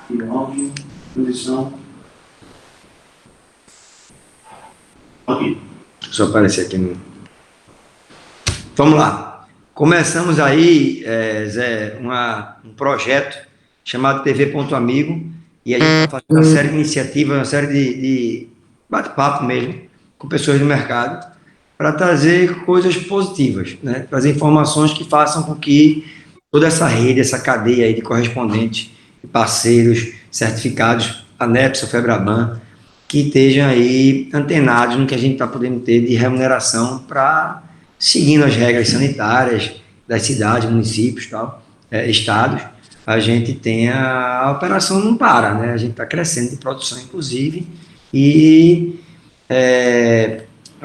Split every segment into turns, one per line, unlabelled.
E áudio, posição. Ok. Deixa eu aparecer aqui no... Vamos lá. Começamos aí, Zé, um projeto chamado TV Ponto Amigo, e a gente está fazendo uma série de iniciativas, uma série de bate-papo mesmo, com pessoas do mercado, para trazer coisas positivas, né? Trazer informações que façam com que toda essa rede, essa cadeia aí de correspondentes, parceiros, certificados, ANEPSA, FEBRABAN, que estejam aí antenados no que a gente está podendo ter de remuneração para seguindo as regras sanitárias das cidades, municípios, tal, estados, a gente tem a operação não para, né? A gente está crescendo de produção, inclusive, e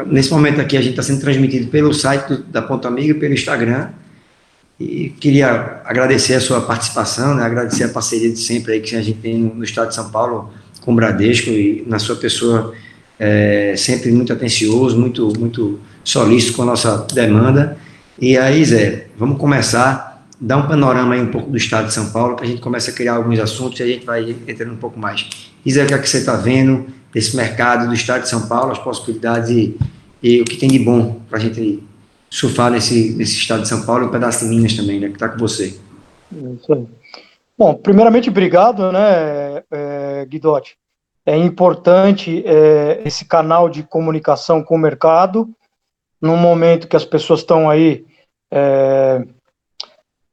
nesse momento aqui a gente está sendo transmitido pelo site da Ponto Amigo e pelo Instagram, e queria agradecer a sua participação, né? Agradecer a parceria de sempre aí que a gente tem no estado de São Paulo com o Bradesco e na sua pessoa sempre muito atencioso, muito solícito com a nossa demanda. E aí, Zé, vamos começar, dar um panorama aí um pouco do estado de São Paulo, que a gente começa a criar alguns assuntos e a gente vai entrando um pouco mais. E Zé, o que é que você está vendo desse mercado do estado de São Paulo, as possibilidades e o que tem de bom para a gente surfar nesse estado de São Paulo e um pedaço de Minas também, né, que está com você.
Isso aí. Bom, primeiramente, obrigado, né, Guidotti. É importante esse canal de comunicação com o mercado, num momento que as pessoas estão aí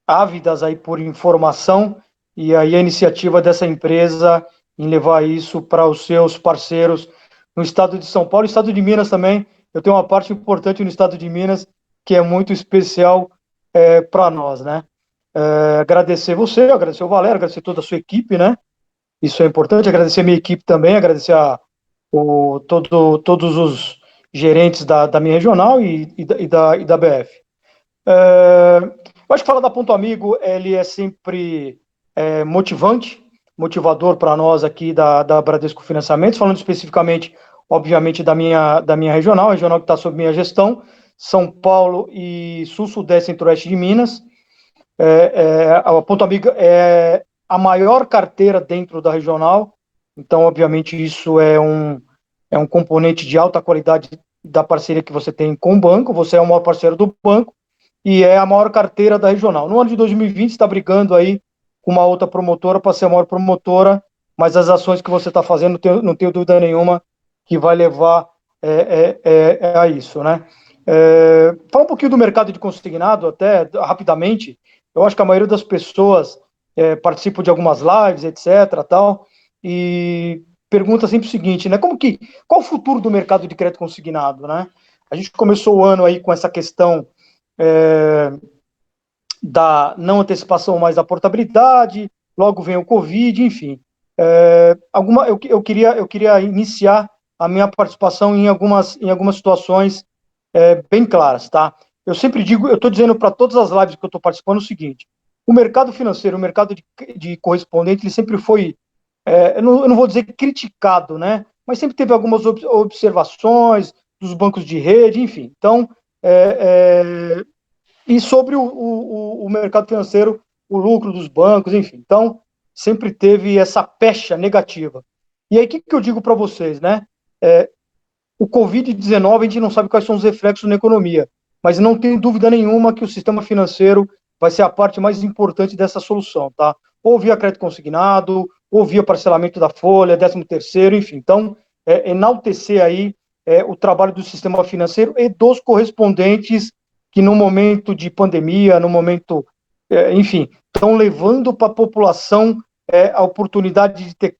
ávidas aí por informação, e aí a iniciativa dessa empresa em levar isso para os seus parceiros no estado de São Paulo, estado de Minas também. Eu tenho uma parte importante no estado de Minas que é muito especial para nós, né? Agradecer você, agradecer o Valério, agradecer toda a sua equipe, né? Isso é importante, agradecer a minha equipe também, agradecer todos os gerentes da minha regional e da BF. Eu acho que falar da Ponto Amigo, ele é sempre motivante, motivador para nós aqui da Bradesco Financiamentos, falando especificamente, obviamente, da minha regional, a regional que está sob minha gestão, São Paulo e Sul, Sudeste, Centro-Oeste de Minas. A Ponto Amigo é a maior carteira dentro da regional, então, obviamente, isso é um componente de alta qualidade da parceria que você tem com o banco, você é o maior parceiro do banco, e é a maior carteira da regional. No ano de 2020, está brigando aí com uma outra promotora para ser a maior promotora, mas as ações que você está fazendo, não tenho dúvida nenhuma que vai levar a isso, né? Fala um pouquinho do mercado de consignado, até rapidamente. Eu acho que a maioria das pessoas participa de algumas lives, etc., tal, e pergunta sempre o seguinte, né? Qual o futuro do mercado de crédito consignado, né? A gente começou o ano aí com essa questão da não antecipação mais da portabilidade, logo vem o Covid, enfim. Eu queria iniciar a minha participação em algumas situações bem claras, tá? Eu sempre digo, eu estou dizendo para todas as lives que eu estou participando o seguinte: o mercado financeiro, o mercado de correspondente, ele sempre foi, eu não vou dizer criticado, né? Mas sempre teve algumas observações dos bancos de rede, enfim. Então, e sobre o mercado financeiro, o lucro dos bancos, enfim. Então, sempre teve essa pecha negativa. E aí, o que eu digo para vocês, né? O Covid-19, a gente não sabe quais são os reflexos na economia, mas não tenho dúvida nenhuma que o sistema financeiro vai ser a parte mais importante dessa solução, tá? Ou via crédito consignado, ou via parcelamento da folha, 13º, enfim. Então, enaltecer aí o trabalho do sistema financeiro e dos correspondentes que no momento de pandemia, no momento, enfim, estão levando para a população a oportunidade de ter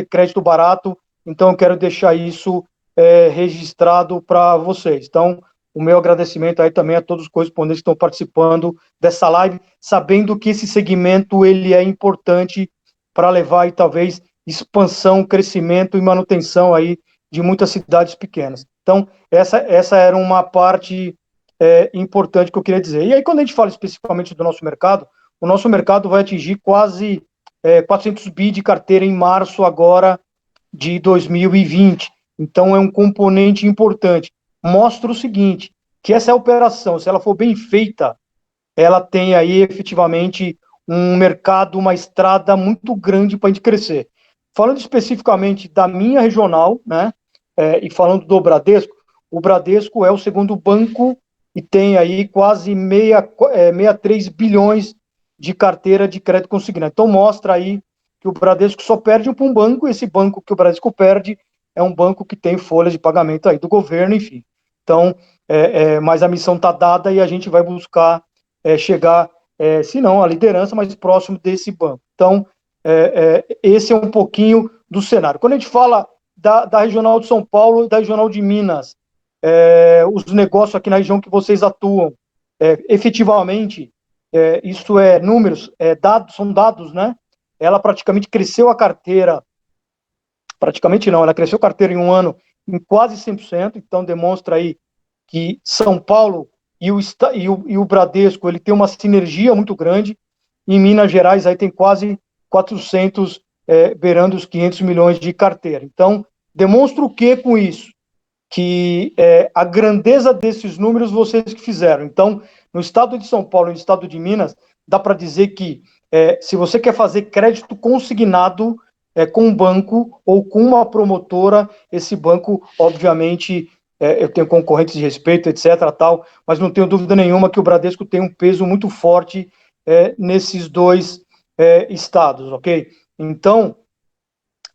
crédito barato. Então, eu quero deixar isso registrado para vocês. Então, o meu agradecimento aí também a todos os correspondentes que estão participando dessa live, sabendo que esse segmento ele é importante para levar aí, talvez, expansão, crescimento e manutenção aí de muitas cidades pequenas. Então, essa era uma parte importante que eu queria dizer. E aí, quando a gente fala especificamente do nosso mercado, o nosso mercado vai atingir quase 400 bi de carteira em março agora de 2020. Então, é um componente importante. Mostra o seguinte, que essa operação, se ela for bem feita, ela tem aí efetivamente um mercado, uma estrada muito grande para a gente crescer. Falando especificamente da minha regional, né, e falando do Bradesco, o Bradesco é o segundo banco e tem aí quase 63 bilhões de carteira de crédito consignado. Então mostra aí que o Bradesco só perde para um banco, e esse banco que o Bradesco perde é um banco que tem folhas de pagamento aí do governo, enfim. Então, mas a missão está dada e a gente vai buscar chegar, se não a liderança, mas próximo desse banco. Então, esse é um pouquinho do cenário. Quando a gente fala da regional de São Paulo e da regional de Minas, os negócios aqui na região que vocês atuam, efetivamente, isso é números, dados, são dados, né? Ela praticamente cresceu a carteira, praticamente não, ela cresceu a carteira em um ano em quase 100%, então demonstra aí que São Paulo e o Bradesco, ele tem uma sinergia muito grande. Em Minas Gerais aí tem quase 400, beirando os 500 milhões de carteira. Então, demonstra o que com isso? Que a grandeza desses números vocês que fizeram. Então, no estado de São Paulo e no estado de Minas, dá para dizer que se você quer fazer crédito consignado com um banco ou com uma promotora, esse banco, obviamente, eu tenho concorrentes de respeito, etc., tal, mas não tenho dúvida nenhuma que o Bradesco tem um peso muito forte nesses dois estados, ok? Então,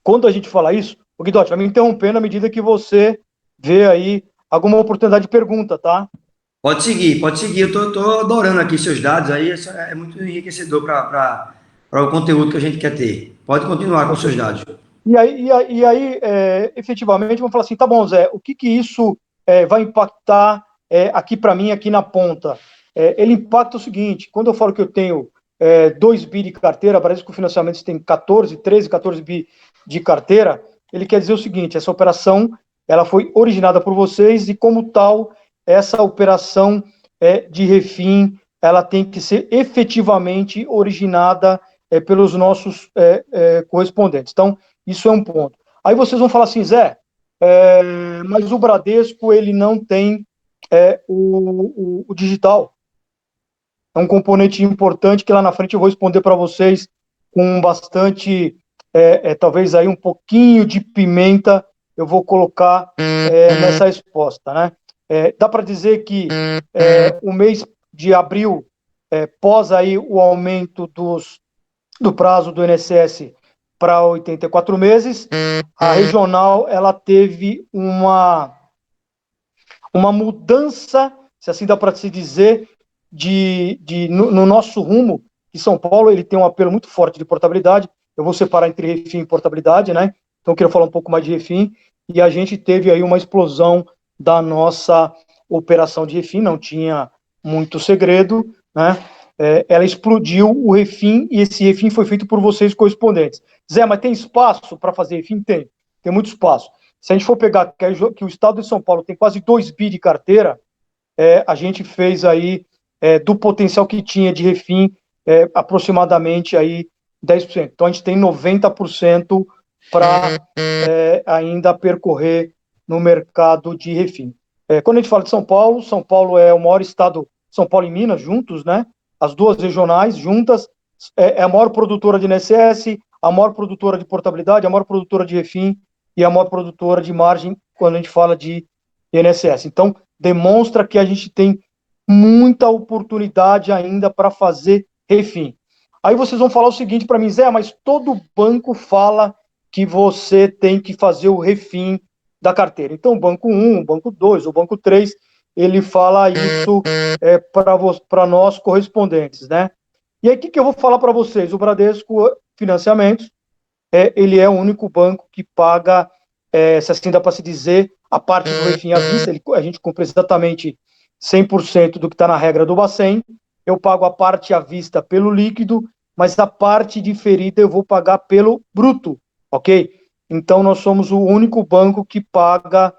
quando a gente fala isso, o Guidotti vai me interrompendo à medida que você vê aí alguma oportunidade de pergunta, tá?
Pode seguir, pode seguir. Eu tô adorando aqui seus dados aí, é muito enriquecedor para o conteúdo que a gente quer ter. Pode continuar com seus dados.
E aí, efetivamente, vamos falar assim, tá bom, Zé, o que isso vai impactar aqui para mim, aqui na ponta? Ele impacta o seguinte, quando eu falo que eu tenho 2 bi de carteira, parece que o financiamento tem 14 bi de carteira, ele quer dizer o seguinte, essa operação, ela foi originada por vocês e, como tal, essa operação de refim, ela tem que ser efetivamente originada pelos nossos correspondentes. Então, isso é um ponto. Aí vocês vão falar assim, Zé, mas o Bradesco, ele não tem o digital. É um componente importante que lá na frente eu vou responder para vocês com bastante, talvez aí um pouquinho de pimenta, eu vou colocar nessa resposta, né? Dá para dizer que o mês de abril, pós aí o aumento do prazo do INSS para 84 meses, a regional ela teve uma mudança, se assim dá para se dizer, no nosso rumo, que São Paulo ele tem um apelo muito forte de portabilidade. Eu vou separar entre refim e portabilidade, né? Então eu queria falar um pouco mais de refim, e a gente teve aí uma explosão da nossa operação de refim, não tinha muito segredo, né? Ela explodiu o refim, e esse refim foi feito por vocês correspondentes. Zé, mas tem espaço para fazer refim? Tem muito espaço. Se a gente for pegar que o estado de São Paulo tem quase 2 bi de carteira, a gente fez aí, do potencial que tinha de refim, aproximadamente aí 10%. Então a gente tem 90% para ainda percorrer no mercado de refim. Quando a gente fala de São Paulo é o maior estado, São Paulo e Minas juntos, né? As duas regionais juntas, é a maior produtora de INSS, a maior produtora de portabilidade, a maior produtora de refim e a maior produtora de margem quando a gente fala de INSS. Então, demonstra que a gente tem muita oportunidade ainda para fazer refim. Aí vocês vão falar o seguinte para mim, Zé, mas todo banco fala que você tem que fazer o refim da carteira. Então, o banco 1, o banco 2, o banco 3, ele fala isso para nós correspondentes, né? E aí, o que eu vou falar para vocês? O Bradesco Financiamentos, ele é o único banco que paga, se assim dá para se dizer, a parte do refim à vista. A gente cumpre exatamente 100% do que está na regra do Bacen. Eu pago a parte à vista pelo líquido, mas a parte diferida eu vou pagar pelo bruto, ok? Então, nós somos o único banco que paga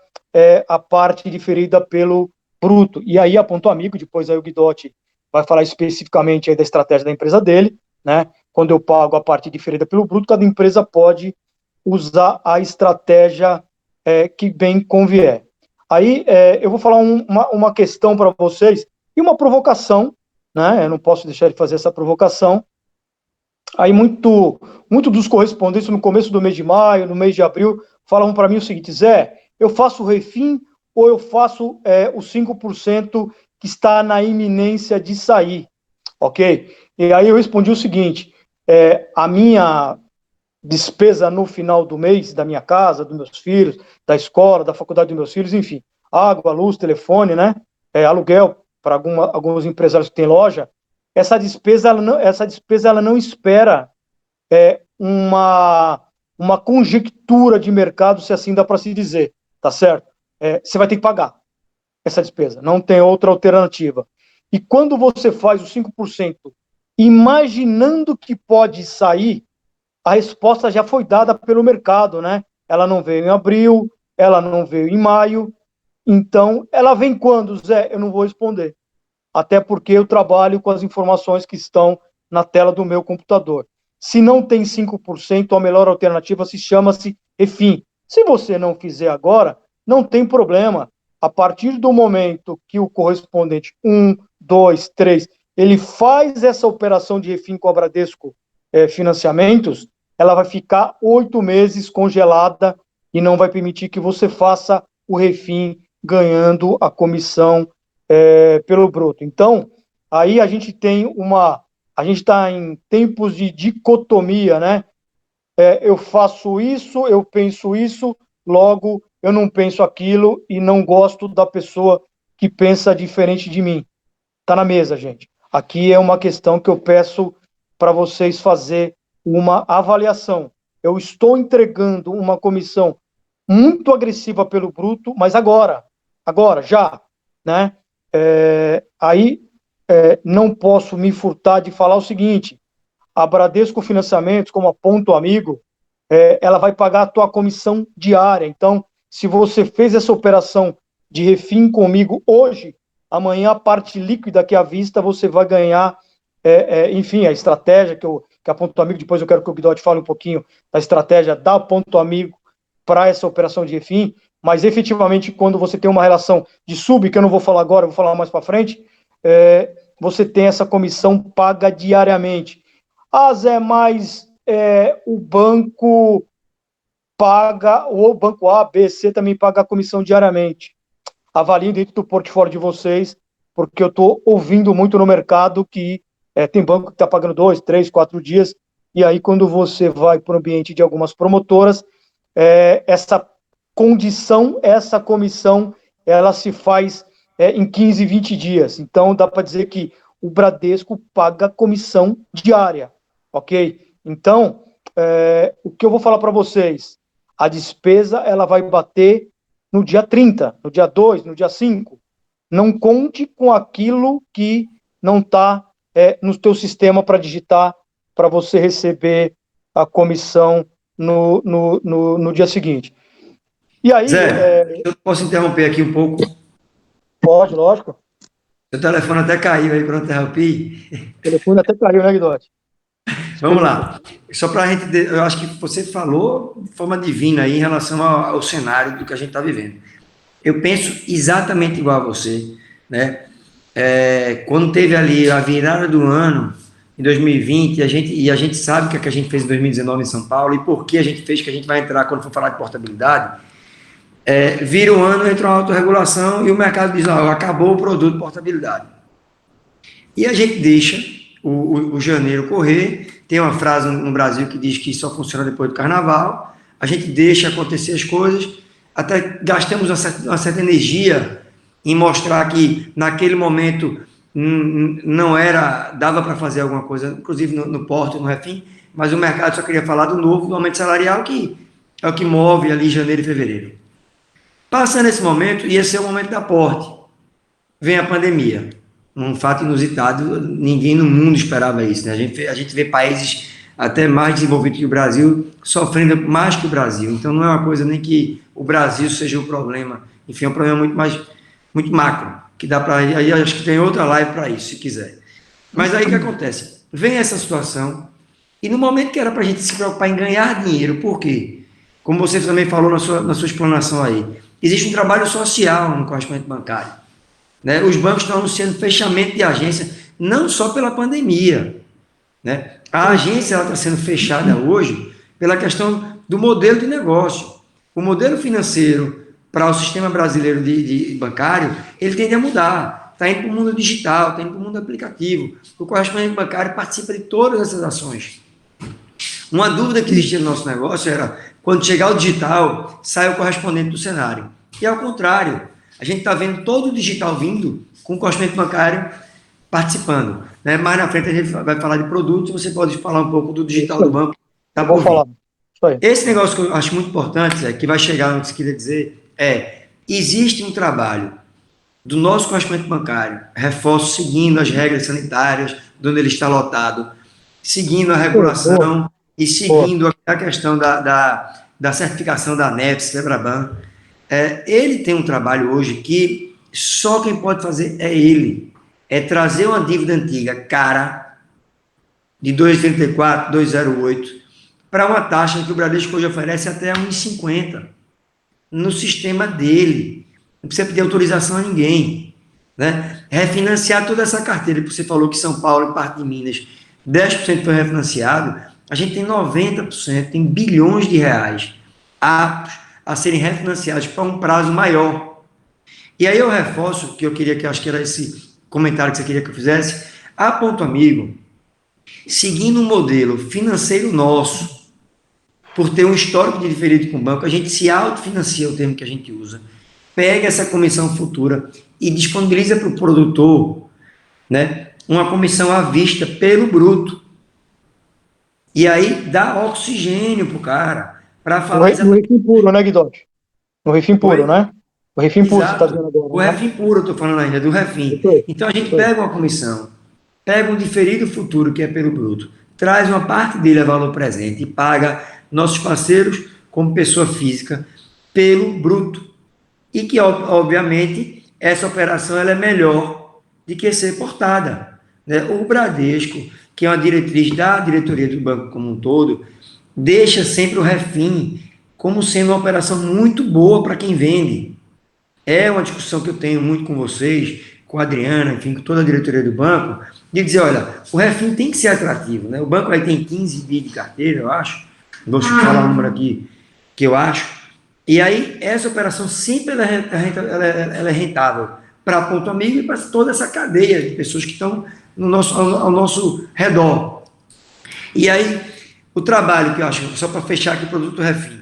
a parte diferida pelo bruto. E aí, a Ponto Amigo, depois aí o Guidotti vai falar especificamente aí da estratégia da empresa dele, né? Quando eu pago a parte diferida pelo bruto, cada empresa pode usar a estratégia que bem convier. Aí eu vou falar uma questão para vocês e uma provocação, né? Eu não posso deixar de fazer essa provocação. Aí muito dos correspondentes no começo do mês de maio, no mês de abril, falavam para mim o seguinte: Zé, eu faço o refim ou eu faço os 5% que está na iminência de sair, ok? E aí eu respondi o seguinte: a minha despesa no final do mês, da minha casa, dos meus filhos, da escola, da faculdade dos meus filhos, enfim, água, luz, telefone, né? Aluguel para alguns empresários que têm loja, essa despesa ela não espera uma conjectura de mercado, se assim dá para se dizer, tá certo? Você vai ter que pagar essa despesa, não tem outra alternativa. E quando você faz os 5%, imaginando que pode sair, a resposta já foi dada pelo mercado, né? Ela não veio em abril, ela não veio em maio, então ela vem quando, Zé? Eu não vou responder, até porque eu trabalho com as informações que estão na tela do meu computador. Se não tem 5%, a melhor alternativa chama-se refim. Se você não fizer agora, não tem problema. A partir do momento que o correspondente 1, 2, 3, ele faz essa operação de refim com a Bradesco Financiamentos, ela vai ficar 8 meses congelada e não vai permitir que você faça o refim ganhando a comissão pelo bruto. Então, aí a gente está em tempos de dicotomia, né? Eu faço isso, eu penso isso, logo eu não penso aquilo e não gosto da pessoa que pensa diferente de mim. Tá na mesa, gente. Aqui é uma questão que eu peço para vocês fazer uma avaliação. Eu estou entregando uma comissão muito agressiva pelo bruto, mas agora, já, né? Aí não posso me furtar de falar o seguinte: a Bradesco Financiamentos, como a Ponto Amigo, ela vai pagar a tua comissão diária. Então, se você fez essa operação de refim comigo hoje, amanhã a parte líquida que é à vista você vai ganhar, enfim, a estratégia que a Ponto Amigo, depois eu quero que o Guidotti fale um pouquinho da estratégia da Ponto Amigo para essa operação de refim, mas efetivamente quando você tem uma relação de sub, que eu não vou falar agora, eu vou falar mais para frente, você tem essa comissão paga diariamente. Zé, mas o banco paga, ou o banco A, B, C também paga a comissão diariamente. Avaliem dentro do portfólio de vocês, porque eu estou ouvindo muito no mercado que tem banco que está pagando 2, 3, 4 dias, e aí quando você vai para o ambiente de algumas promotoras, essa condição, essa comissão, ela se faz em 15, 20 dias. Então, dá para dizer que o Bradesco paga comissão diária, ok? Então, o que eu vou falar para vocês, a despesa, ela vai bater no dia 30, no dia 2, no dia 5. Não conte com aquilo que não está no teu sistema para digitar, para você receber a comissão no dia seguinte. E aí...
Zé, eu posso interromper aqui um pouco?
Pode, lógico.
Seu telefone até caiu aí quando eu interrompi.
O telefone até caiu, né, Guidotti?
Vamos lá. Só para a gente, eu acho que você falou de forma divina aí em relação ao cenário do que a gente está vivendo. Eu penso exatamente igual a você, né? Quando teve ali a virada do ano, em 2020, a gente sabe o que a gente fez em 2019 em São Paulo e por que a gente fez, que a gente vai entrar quando for falar de portabilidade. Vira o ano, entra uma autorregulação e o mercado diz, acabou o produto portabilidade. E a gente deixa o janeiro correr. Tem uma frase no Brasil que diz que só funciona depois do carnaval. A gente deixa acontecer as coisas, até gastamos uma certa energia em mostrar que naquele momento não era, dava para fazer alguma coisa, inclusive no porto, no refim, mas o mercado só queria falar do novo, do aumento salarial, que é o que move ali janeiro e fevereiro. Passando esse momento, ia ser o momento da porte. Vem a pandemia. Um fato inusitado, ninguém no mundo esperava isso, né? A gente vê países até mais desenvolvidos que o Brasil sofrendo mais que o Brasil. Então não é uma coisa nem que o Brasil seja o problema. Enfim, é um problema muito macro, que dá para... Aí acho que tem outra live para isso, se quiser. Mas aí o que acontece? Vem essa situação, e no momento que era para a gente se preocupar em ganhar dinheiro, por quê? Como você também falou na sua explanação aí, existe um trabalho social no correspondente bancário, né? Os bancos estão anunciando fechamento de agência, não só pela pandemia, né? A agência está sendo fechada hoje pela questão do modelo de negócio. O modelo financeiro para o sistema brasileiro de bancário, ele tende a mudar. Está indo para o mundo digital, está indo para o mundo aplicativo. O correspondente bancário participa de todas essas ações. Uma dúvida que existia no nosso negócio era, quando chegar o digital, sai o correspondente do cenário. E ao contrário, a gente está vendo todo o digital vindo com o correspondente bancário participando. Né? Mais na frente a gente vai falar de produtos, você pode falar um pouco do digital do banco. Tá,
vou falar.
Esse negócio que eu acho muito importante, que vai chegar no que você queria dizer, existe um trabalho do nosso correspondente bancário, reforço seguindo as regras sanitárias, de onde ele está lotado, seguindo a regulação e seguindo a questão da certificação da ANEFS, Febraban. Ele tem um trabalho hoje que só quem pode fazer é ele. É trazer uma dívida antiga cara, de 2,34, 2,08, para uma taxa que o Bradesco hoje oferece até 1,50 no sistema dele. Não precisa pedir autorização a ninguém. Né? Refinanciar toda essa carteira, que você falou que São Paulo e parte de Minas, 10% foi refinanciado, a gente tem 90%, tem bilhões de reais aptos a serem refinanciados para um prazo maior. E aí eu reforço, que eu queria, que acho que era esse comentário que você queria que eu fizesse, a Ponto Amigo, seguindo um modelo financeiro nosso, por ter um histórico de diferido com o banco, a gente se autofinancia, o termo que a gente usa, pega essa comissão futura e disponibiliza para o produtor, né, uma comissão à vista pelo bruto. E aí dá oxigênio para o cara, para falar...
No refim puro, né, Guidotti? No refim puro, né? O refim puro, você está dizendo agora.
O refim puro, eu estou falando ainda, do refim. Então a gente pega uma comissão, pega um diferido futuro, que é pelo bruto, traz uma parte dele a valor presente e paga nossos parceiros, como pessoa física, pelo bruto. E que, obviamente, essa operação ela é melhor do que ser portada. Né? O Bradesco, que é uma diretriz da diretoria do banco como um todo, deixa sempre o refim como sendo uma operação muito boa para quem vende. É uma discussão que eu tenho muito com vocês, com a Adriana, enfim, com toda a diretoria do banco, de dizer, olha, o refim tem que ser atrativo. Né? O banco aí tem 15 bi de carteira, eu acho, vou falar o número aqui que eu acho, e aí essa operação sempre ela é rentável para a Ponto Amigo e para toda essa cadeia de pessoas que estão ao nosso redor. E aí, o trabalho que eu acho, só para fechar aqui o produto refim,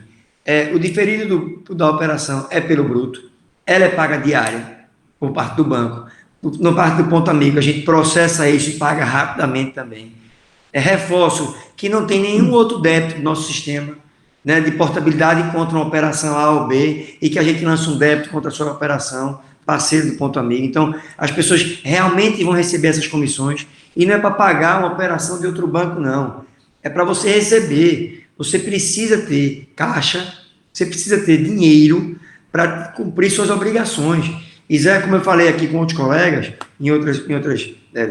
o diferido da operação é pelo bruto, ela é paga diária por parte do banco, no parte do Ponto Amigo, a gente processa isso e paga rapidamente também. Reforço que não tem nenhum outro débito no nosso sistema, né, de portabilidade contra uma operação A ou B, e que a gente lança um débito contra a sua operação, parceiro do Ponto Amigo. Então, as pessoas realmente vão receber essas comissões, e não é para pagar uma operação de outro banco, não. É para você receber. Você precisa ter caixa, você precisa ter dinheiro para cumprir suas obrigações. E Zé, como eu falei aqui com outros colegas, em outros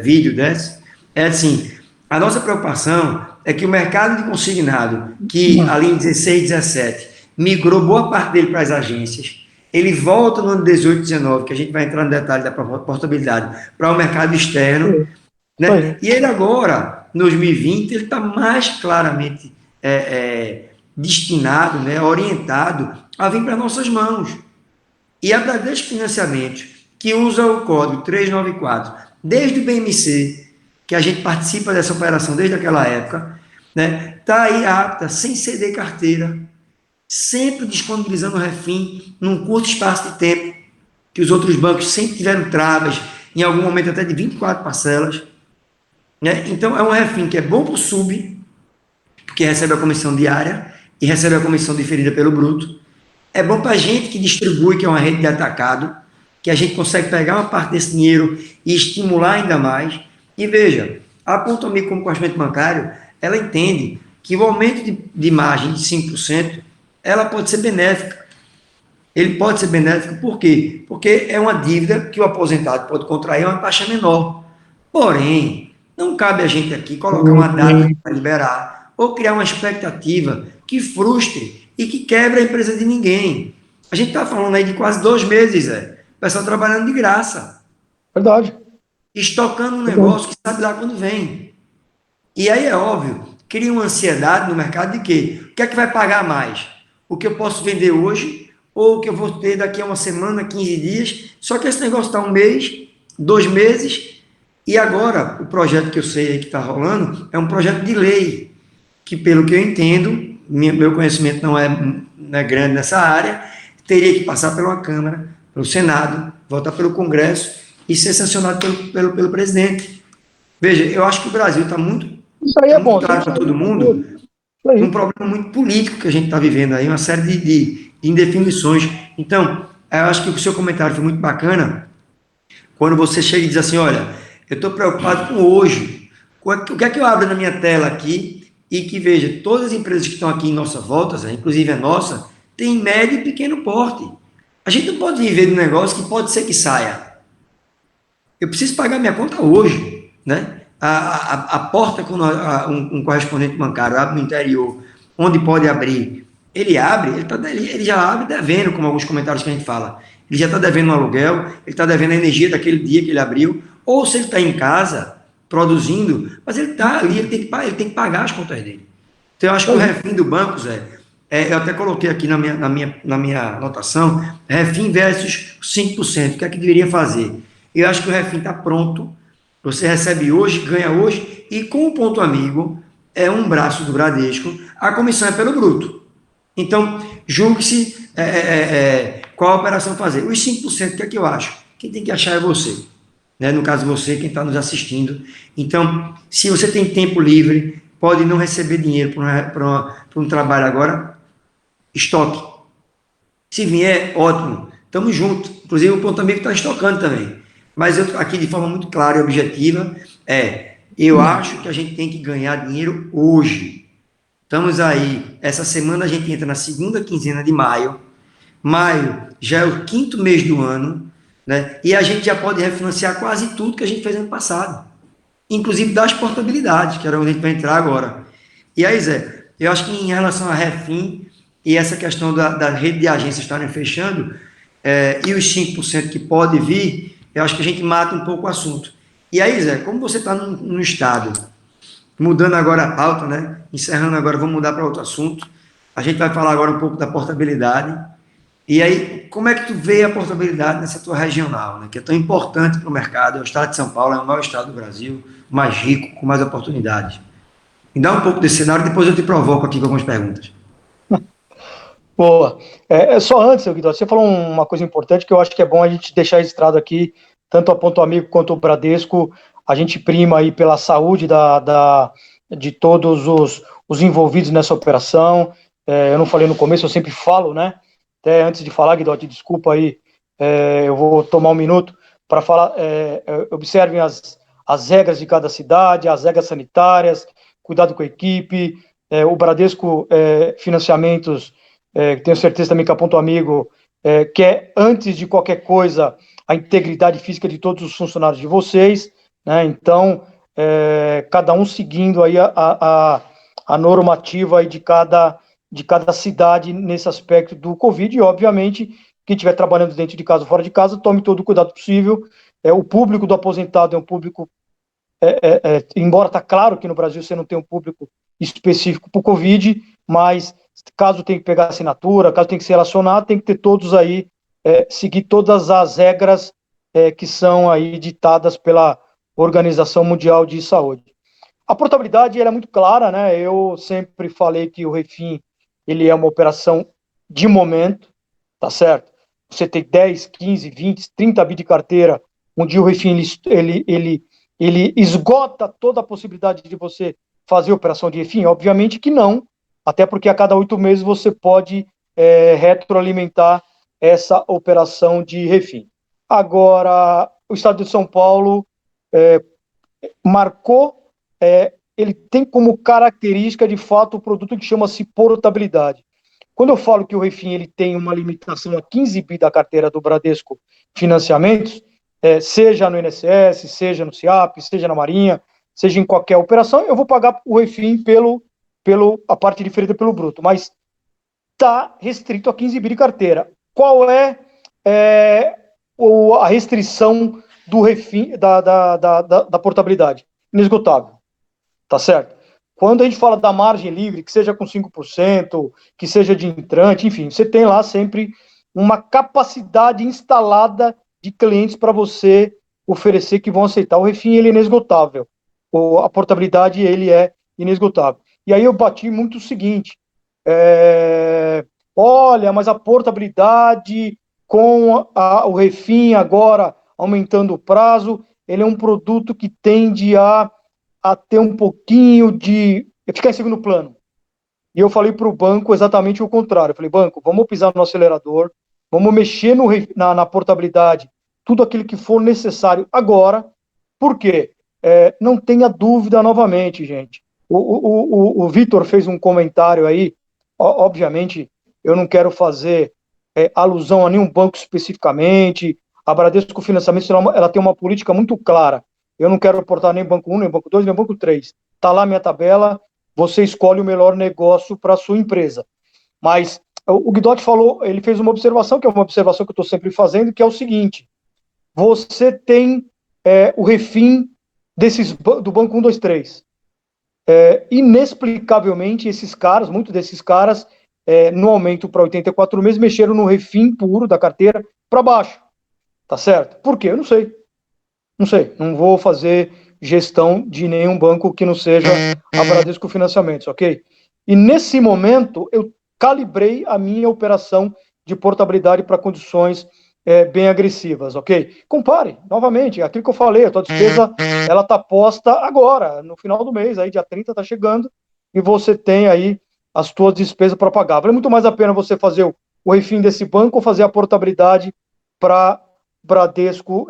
vídeos desses, é assim, a nossa preocupação é que o mercado de consignado, que ali em 16, 17, migrou boa parte dele para as agências, ele volta no ano 18, 19, que a gente vai entrar no detalhe da portabilidade, para o mercado externo, né? E ele agora, em 2020, ele está mais claramente destinado, né, orientado a vir para nossas mãos. E a Bradesco Financiamentos, que usa o código 394, desde o BMC, que a gente participa dessa operação desde aquela época, né, está aí apta, sem ceder carteira, sempre disponibilizando o refim num curto espaço de tempo, que os outros bancos sempre tiveram travas, em algum momento até de 24 parcelas. Né? Então, é um refim que é bom para o sub, porque recebe a comissão diária e recebe a comissão diferida pelo bruto. É bom para a gente que distribui, que é uma rede de atacado, que a gente consegue pegar uma parte desse dinheiro e estimular ainda mais. E veja, a Ponto Amigo como correspondente bancário, ela entende que o aumento de margem de 5%, ela pode ser benéfica. Ele pode ser benéfico por quê? Porque é uma dívida que o aposentado pode contrair a uma taxa menor. Porém, não cabe a gente aqui colocar uma data para liberar ou criar uma expectativa que frustre e que quebre a empresa de ninguém. A gente está falando aí de quase 2 meses, o pessoal trabalhando de graça.
Verdade.
Estocando um negócio que sabe lá quando vem. E aí é óbvio, cria uma ansiedade no mercado de que o que é que vai pagar mais? O que eu posso vender hoje ou o que eu vou ter daqui a uma semana, 15 dias? Só que esse negócio está um mês, 2 meses, e agora o projeto que eu sei aí que está rolando é um projeto de lei, que pelo que eu entendo, meu conhecimento não é grande nessa área, teria que passar pela Câmara, pelo Senado, voltar pelo Congresso e ser sancionado pelo presidente. Veja, eu acho que o Brasil
Isso aí
está
é
muito
bom,
claro para todo mundo
tranquilo. Isso
um
aí.
problema muito político que a gente está vivendo aí, uma série de indefinições. Então, eu acho que o seu comentário foi muito bacana, quando você chega e diz assim, olha, eu estou preocupado com hoje, o que é que eu abro na minha tela aqui e que veja, todas as empresas que estão aqui em nossa volta, inclusive a nossa, tem médio e pequeno porte. A gente não pode viver de um negócio que pode ser que saia. Eu preciso pagar minha conta hoje, né? A porta, quando um correspondente bancário abre no interior, onde pode abrir, ele abre, ele já abre devendo, como alguns comentários que a gente fala. Ele já está devendo no aluguel, ele está devendo a energia daquele dia que ele abriu, ou se ele está em casa produzindo, mas ele está ali, ele tem que pagar as contas dele. Então, eu acho
Isso
que o
aí.
refim do banco, Zé, eu até coloquei aqui na minha anotação, refim versus 5%, o que é que deveria fazer? Eu acho que o refim está pronto, você recebe hoje, ganha hoje, e com o ponto amigo, é um braço do Bradesco, a comissão é pelo bruto. Então, julgue-se qual a operação fazer. Os 5%, o que é que eu acho? Quem tem que achar é você. Né? No caso, você, quem está nos assistindo. Então, se você tem tempo livre, pode não receber dinheiro para um trabalho agora, estoque. Se vier, ótimo, estamos juntos. Inclusive, o Ponto Amigo está estocando também. Mas eu aqui, de forma muito clara e objetiva, eu acho que a gente tem que ganhar dinheiro hoje. Estamos aí, essa semana a gente entra na segunda quinzena de maio. Maio já é o quinto mês do ano, né? E a gente já pode refinanciar quase tudo que a gente fez ano passado, inclusive das portabilidades, que era onde a gente vai entrar agora. E aí, Zé, eu acho que em relação a Refim e essa questão da rede de agências estarem fechando, e os 5% que pode vir, eu acho que a gente mata um pouco o assunto. E aí, Zé, como você está no estado, mudando agora a pauta, né? Encerrando agora, vamos mudar para outro assunto. A gente vai falar agora um pouco da portabilidade. E aí, como é que tu vê a portabilidade nessa tua regional, né? Que é tão importante para o mercado? O estado de São Paulo é o maior estado do Brasil, mais rico, com mais oportunidades. Me dá um pouco desse cenário, depois eu te provoco aqui com algumas perguntas.
Boa. Só antes, Guido, você falou uma coisa importante que eu acho que é bom a gente deixar registrado aqui, tanto a Ponto Amigo quanto o Bradesco, a gente prima aí pela saúde de todos os envolvidos nessa operação. Eu não falei no começo, eu sempre falo, né? Até antes de falar, Guido, desculpa aí, eu vou tomar um minuto para falar. Observem as regras de cada cidade, as regras sanitárias, cuidado com a equipe. O Bradesco Financiamentos, tenho certeza também que a Ponto Amigo quer, antes de qualquer coisa, a integridade física de todos os funcionários de vocês, né? Então, cada um seguindo aí a normativa aí de cada cidade nesse aspecto do Covid, e, obviamente, quem estiver trabalhando dentro de casa ou fora de casa, tome todo o cuidado possível. O público do aposentado é um público, embora está claro que no Brasil você não tem um público específico para o Covid, mas caso tenha que pegar assinatura, caso tenha que se relacionar, tem que ter todos aí, seguir todas as regras que são aí ditadas pela Organização Mundial de Saúde. A portabilidade ela é muito clara, né? Eu sempre falei que o Refim ele é uma operação de momento, tá certo? Você tem 10, 15, 20, 30 bi de carteira, um dia o Refim ele esgota toda a possibilidade de você fazer operação de Refim? Obviamente que não, até porque a cada 8 meses você pode retroalimentar essa operação de Refim. Agora, o Estado de São Paulo marcou, ele tem como característica, de fato, o produto que chama-se portabilidade. Quando eu falo que o Refim ele tem uma limitação a 15 bi da carteira do Bradesco Financiamentos, seja no INSS, seja no SIAP, seja na Marinha, seja em qualquer operação, eu vou pagar o Refim a parte diferida pelo bruto, mas está restrito a 15 bi de carteira. Qual é a restrição do Refim, da portabilidade? Inesgotável. tá certo? Quando a gente fala da margem livre, que seja com 5%, que seja de entrante, enfim, você tem lá sempre uma capacidade instalada de clientes para você oferecer que vão aceitar. O refim, ele é inesgotável. A portabilidade, ele é inesgotável. E aí eu bati muito o seguinte, olha, mas a portabilidade com o refim agora aumentando o prazo, ele é um produto que tende a ter um pouquinho de ficar em segundo plano. E eu falei para o banco exatamente o contrário. Eu falei, banco, vamos pisar no acelerador, vamos mexer na portabilidade, tudo aquilo que for necessário agora. Por quê? Não tenha dúvida novamente, gente. O Vitor fez um comentário aí, obviamente, eu não quero fazer alusão a nenhum banco especificamente. A Bradesco Financiamento, ela tem uma política muito clara. Eu não quero aportar nem banco 1, nem banco 2, nem banco 3. Está lá a minha tabela, você escolhe o melhor negócio para a sua empresa. Mas o Guidotti falou, ele fez uma observação, que é uma observação que eu estou sempre fazendo, que é o seguinte, você tem o refim do banco 1, 2, 3. Inexplicavelmente, esses caras, muitos desses caras, no aumento para 84 meses, mexeram no refim puro da carteira para baixo. Tá certo? Por quê? Eu não sei. Não sei. Não vou fazer gestão de nenhum banco que não seja a Bradesco Financiamentos, ok? E nesse momento, eu calibrei a minha operação de portabilidade para condições bem agressivas, ok? Compare, novamente, aquilo que eu falei, a tua despesa, ela está posta agora, no final do mês, aí dia 30 está chegando, e você tem aí as tuas despesas para pagar. Vale muito mais a pena você fazer o refim desse banco ou fazer a portabilidade para Bradesco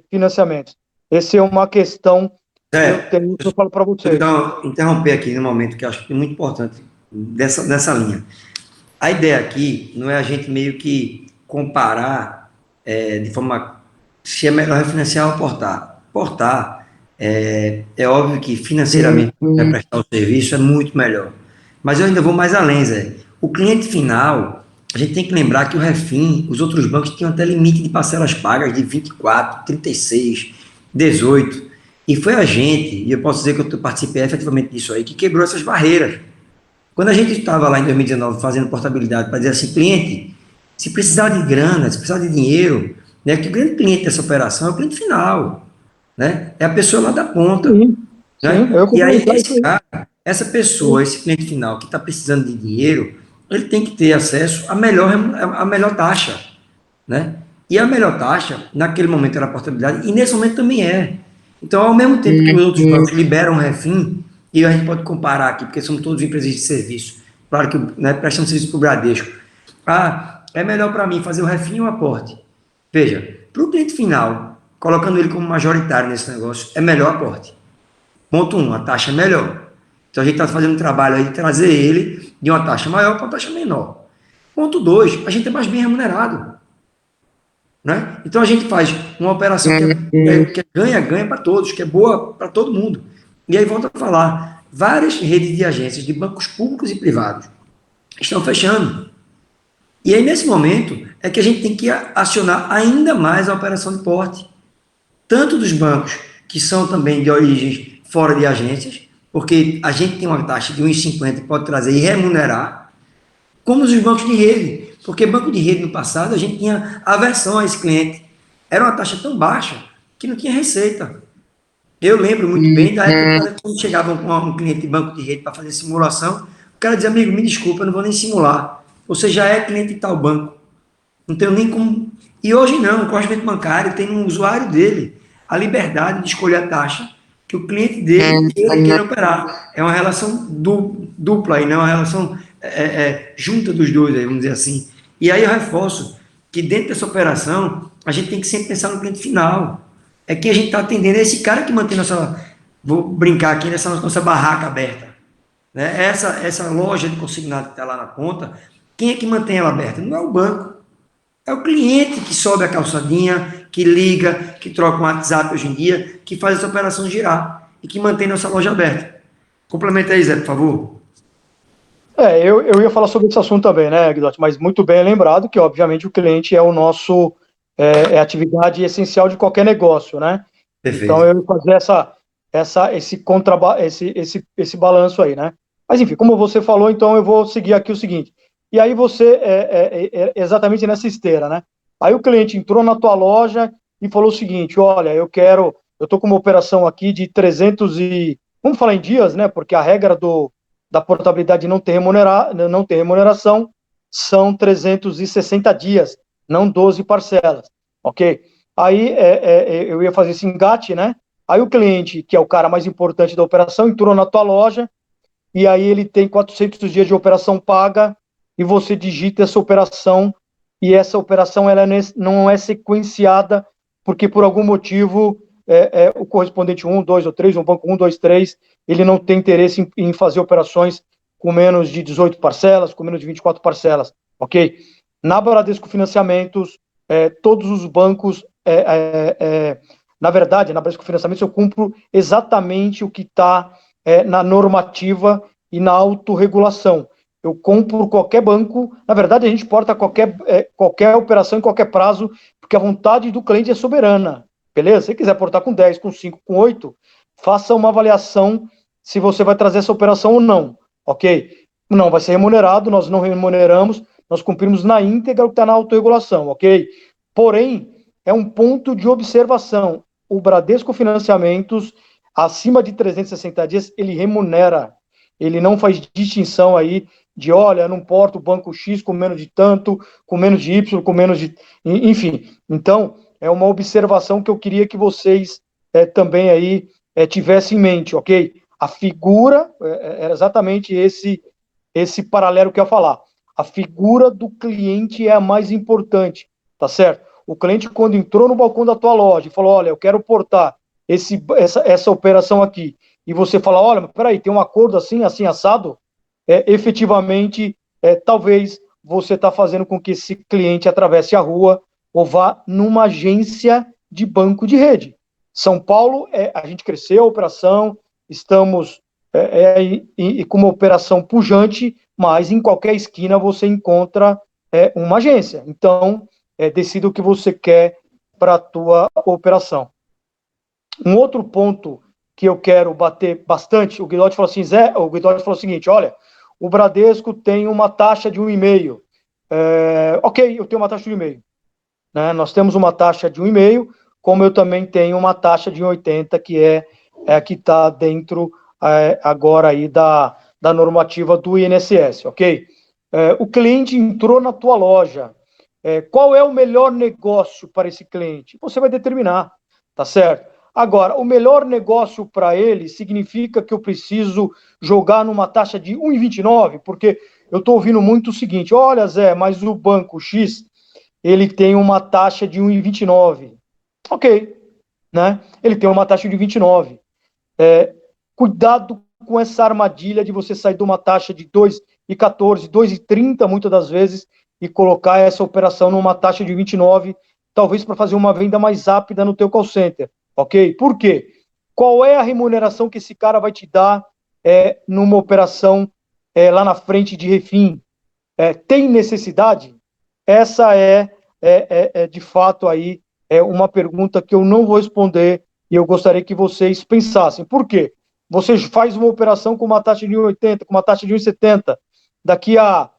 Financiamentos. Essa é uma questão que eu tenho que eu falo para vocês.
Então, interromper aqui no momento que eu acho que é muito importante dessa linha. A ideia aqui não é a gente meio que comparar de forma se é melhor refinanciar ou portar. Portar é óbvio que financeiramente para prestar o serviço é muito melhor. Mas eu ainda vou mais além, Zé. O cliente final, a gente tem que lembrar que o Refim, os outros bancos tinham até limite de parcelas pagas de 24, 36, 18. E foi a gente, e eu posso dizer que eu participei efetivamente disso aí, que quebrou essas barreiras. Quando a gente estava lá em 2019 fazendo portabilidade para dizer assim, cliente, se precisar de grana, se precisar de dinheiro, né, que o grande cliente dessa operação é o cliente final, né? É a pessoa lá da ponta,
Sim, sim,
né?
eu
E aí
complementar isso
esse
aí.
cara, essa pessoa, esse cliente final que está precisando de dinheiro, ele tem que ter acesso à melhor taxa, né? E a melhor taxa, naquele momento era a portabilidade, e nesse momento também é. Então, ao mesmo tempo que os outros bancos liberam o refim, e a gente pode comparar aqui, porque somos todos empresas de serviço, claro que né, prestamos serviço para o Bradesco. Ah, é melhor para mim fazer o refim ou o aporte? Veja, para o cliente final, colocando ele como majoritário nesse negócio, é melhor o aporte. Ponto 1, a taxa é melhor. Então, a gente está fazendo um trabalho aí de trazer ele de uma taxa maior para uma taxa menor. Ponto 2, a gente é mais bem remunerado. Né? Então a gente faz uma operação que é ganha-ganha para todos, que é boa para todo mundo. E aí volta a falar, várias redes de agências de bancos públicos e privados estão fechando. E aí nesse momento é que a gente tem que acionar ainda mais a operação de porte, tanto dos bancos que são também de origens fora de agências, porque a gente tem uma taxa de 1,50 que pode trazer e remunerar, como os bancos de rede, porque banco de rede no passado a gente tinha aversão a esse cliente. Era uma taxa tão baixa que não tinha receita. Eu lembro muito bem da época quando chegava um cliente de banco de rede para fazer simulação, o cara dizia, amigo, me desculpa, eu não vou nem simular. Você já é cliente de tal banco. Não tenho nem como... E hoje não, o correspondente bancário tem no usuário dele a liberdade de escolher a taxa que o cliente dele queira operar. É uma relação dupla aí, não é uma relação junta dos dois, aí, vamos dizer assim. E aí eu reforço que dentro dessa operação a gente tem que sempre pensar no cliente final. É quem a gente está atendendo, é esse cara que mantém nossa, vou brincar aqui, nessa nossa barraca aberta. Né? Essa loja de consignado que está lá na ponta, quem é que mantém ela aberta? Não é o banco. É o cliente que sobe a calçadinha, que liga, que troca um WhatsApp hoje em dia, que faz essa operação girar e que mantém nossa loja aberta. Complementa aí, Zé, por favor.
Eu ia falar sobre esse assunto também, né, Guidotti? Mas muito bem lembrado que, obviamente, o cliente é o nosso, a atividade essencial de qualquer negócio, né? Então,
Perfeito.
eu ia fazer esse balanço aí, né? Mas enfim, como você falou, então eu vou seguir aqui o seguinte. E aí você exatamente nessa esteira, né? Aí o cliente entrou na tua loja e falou o seguinte: olha, eu tô com uma operação aqui de 300 e vamos falar em dias, né? Porque a regra da portabilidade não tem remuneração são 360 dias, não 12 parcelas, ok? Aí eu ia fazer esse engate, né? Aí o cliente, que é o cara mais importante da operação, entrou na tua loja e aí ele tem 400 dias de operação paga e você digita essa operação e essa operação ela não é sequenciada porque por algum motivo o correspondente 1, 2 ou 3, um banco 1, 2, 3, ele não tem interesse em fazer operações com menos de 18 parcelas, com menos de 24 parcelas, ok? Na Bradesco Financiamentos, todos os bancos, na verdade, na Bradesco Financiamentos eu cumpro exatamente o que está na normativa e na autorregulação. Eu compro qualquer banco, na verdade a gente porta qualquer operação em qualquer prazo, porque a vontade do cliente é soberana, beleza? Se você quiser portar com 10, com 5, com 8, faça uma avaliação se você vai trazer essa operação ou não, ok? Não vai ser remunerado, nós não remuneramos, nós cumprimos na íntegra o que está na autorregulação, ok? Porém, é um ponto de observação. O Bradesco Financiamentos, acima de 360 dias, ele remunera. Ele não faz distinção aí de, olha, não porto o banco X com menos de tanto, com menos de Y, com menos de... Enfim, então, é uma observação que eu queria que vocês também aí tivessem em mente, ok? A figura, era exatamente esse paralelo que eu ia falar. A figura do cliente é a mais importante, tá certo? O cliente, quando entrou no balcão da tua loja e falou, olha, eu quero portar essa operação aqui, e você fala, olha, mas peraí, tem um acordo assim, assim, assado, efetivamente, talvez você está fazendo com que esse cliente atravesse a rua ou vá numa agência de banco de rede. São Paulo, a gente cresceu a operação, estamos com uma operação pujante, mas em qualquer esquina você encontra uma agência. Então, decida o que você quer para a tua operação. Um outro ponto que eu quero bater bastante, o Guidotti falou assim, o Guidotti falou o seguinte, olha, o Bradesco tem uma taxa de 1,5. Ok, eu tenho uma taxa de 1,5. Né? Nós temos uma taxa de 1,5, como eu também tenho uma taxa de 1,80, que é a que está dentro agora aí da normativa do INSS, ok? O cliente entrou na tua loja, qual é o melhor negócio para esse cliente? Você vai determinar, tá certo? Agora, o melhor negócio para ele significa que eu preciso jogar numa taxa de 1,29, porque eu estou ouvindo muito o seguinte, olha, Zé, mas o banco X, ele tem uma taxa de 1,29. Ok, né? Ele tem uma taxa de 29. Cuidado com essa armadilha de você sair de uma taxa de 2,14, 2,30 muitas das vezes e colocar essa operação numa taxa de 29, talvez para fazer uma venda mais rápida no teu call center, ok? Por quê? Qual é a remuneração que esse cara vai te dar numa operação lá na frente de refim? Tem necessidade? Essa de fato aí uma pergunta que eu não vou responder e eu gostaria que vocês pensassem. Por quê? Você faz uma operação com uma taxa de 1,80, com uma taxa de 1,70, daqui a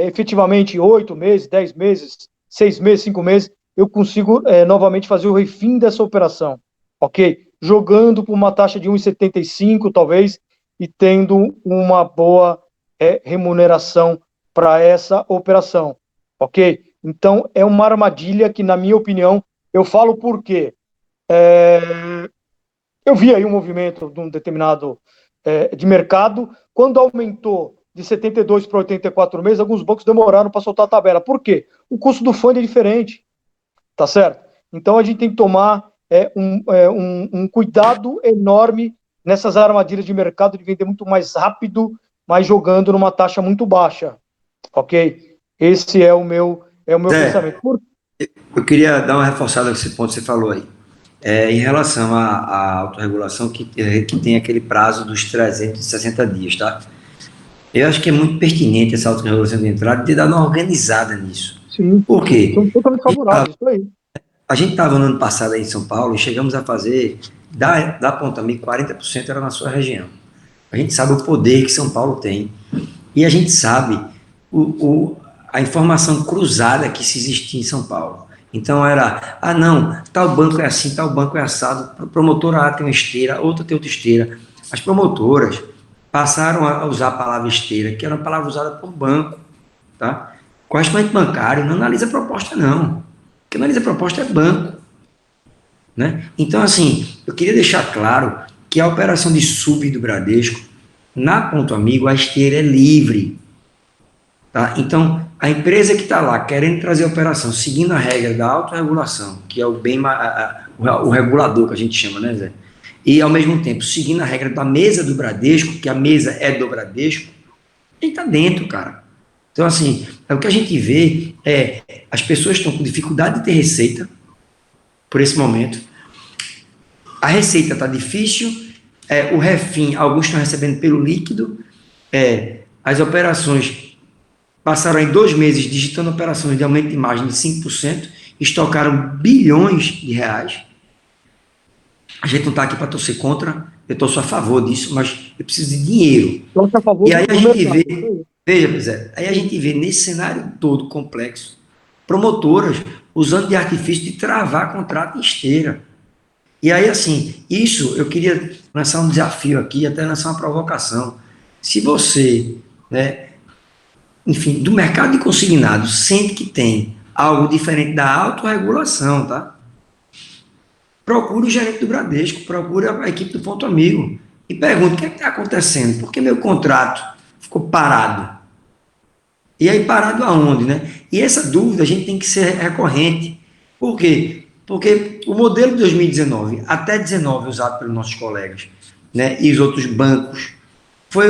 efetivamente 8 meses, 10 meses, 6 meses, 5 meses, eu consigo novamente fazer o refim dessa operação, ok? Jogando por uma taxa de 1,75 talvez e tendo uma boa remuneração para essa operação, ok? Então, é uma armadilha que, na minha opinião, eu falo por quê? Eu vi aí um movimento de um determinado de mercado, quando aumentou de 72 para 84 meses, alguns bancos demoraram para soltar a tabela. Por quê? O custo do fundo é diferente, tá certo? Então, a gente tem que tomar um cuidado enorme nessas armadilhas de mercado de vender muito mais rápido, mas jogando numa taxa muito baixa, ok? Esse é o meu pensamento.
Eu queria dar uma reforçada nesse ponto que você falou aí. Em relação à autorregulação, que tem aquele prazo dos 360 dias, tá? Eu acho que é muito pertinente essa autorregulação de entrada e ter dado uma organizada nisso.
Sim.
Por quê?
São totalmente favoráveis, isso aí.
A gente estava no ano passado aí em São Paulo e chegamos a fazer da Ponto Amigo, 40% era na sua região. A gente sabe o poder que São Paulo tem. E a gente sabe a informação cruzada que se existia em São Paulo. Então era, não, tal banco é assim, tal banco é assado, promotora A tem uma esteira, outra tem outra esteira. As promotoras passaram a usar a palavra esteira, que era uma palavra usada por banco, tá? Correspondente bancário não analisa a proposta, não. O que analisa a proposta é banco, né? Então, assim, eu queria deixar claro que a operação de sub do Bradesco, na Ponto Amigo, a esteira é livre. Tá? Então, a empresa que está lá querendo trazer a operação, seguindo a regra da autorregulação, que é o regulador que a gente chama, né, Zé? E, ao mesmo tempo, seguindo a regra da mesa do Bradesco, que a mesa é do Bradesco, ele está dentro, cara. Então, assim, o que a gente vê as pessoas estão com dificuldade de ter receita por esse momento. A receita está difícil, o refim, alguns estão recebendo pelo líquido, as operações passaram aí 2 meses digitando operações de aumento de margem de 5%, estocaram bilhões de reais. A gente não está aqui para torcer contra, eu torço a favor disso, mas eu preciso de dinheiro. E aí a gente vê, veja, Zé, aí a gente vê nesse cenário todo complexo, promotoras usando de artifício de travar contrato em esteira. E aí, assim, isso eu queria lançar um desafio aqui, até lançar uma provocação. Se você, né, enfim, do mercado de consignado, sente que tem algo diferente da autorregulação, tá? Procure o gerente do Bradesco, procure a equipe do Ponto Amigo e pergunte o que está acontecendo, por que meu contrato ficou parado? E aí, parado aonde, né? E essa dúvida a gente tem que ser recorrente. Por quê? Porque o modelo de 2019, até 19 usado pelos nossos colegas, né, e os outros bancos, foi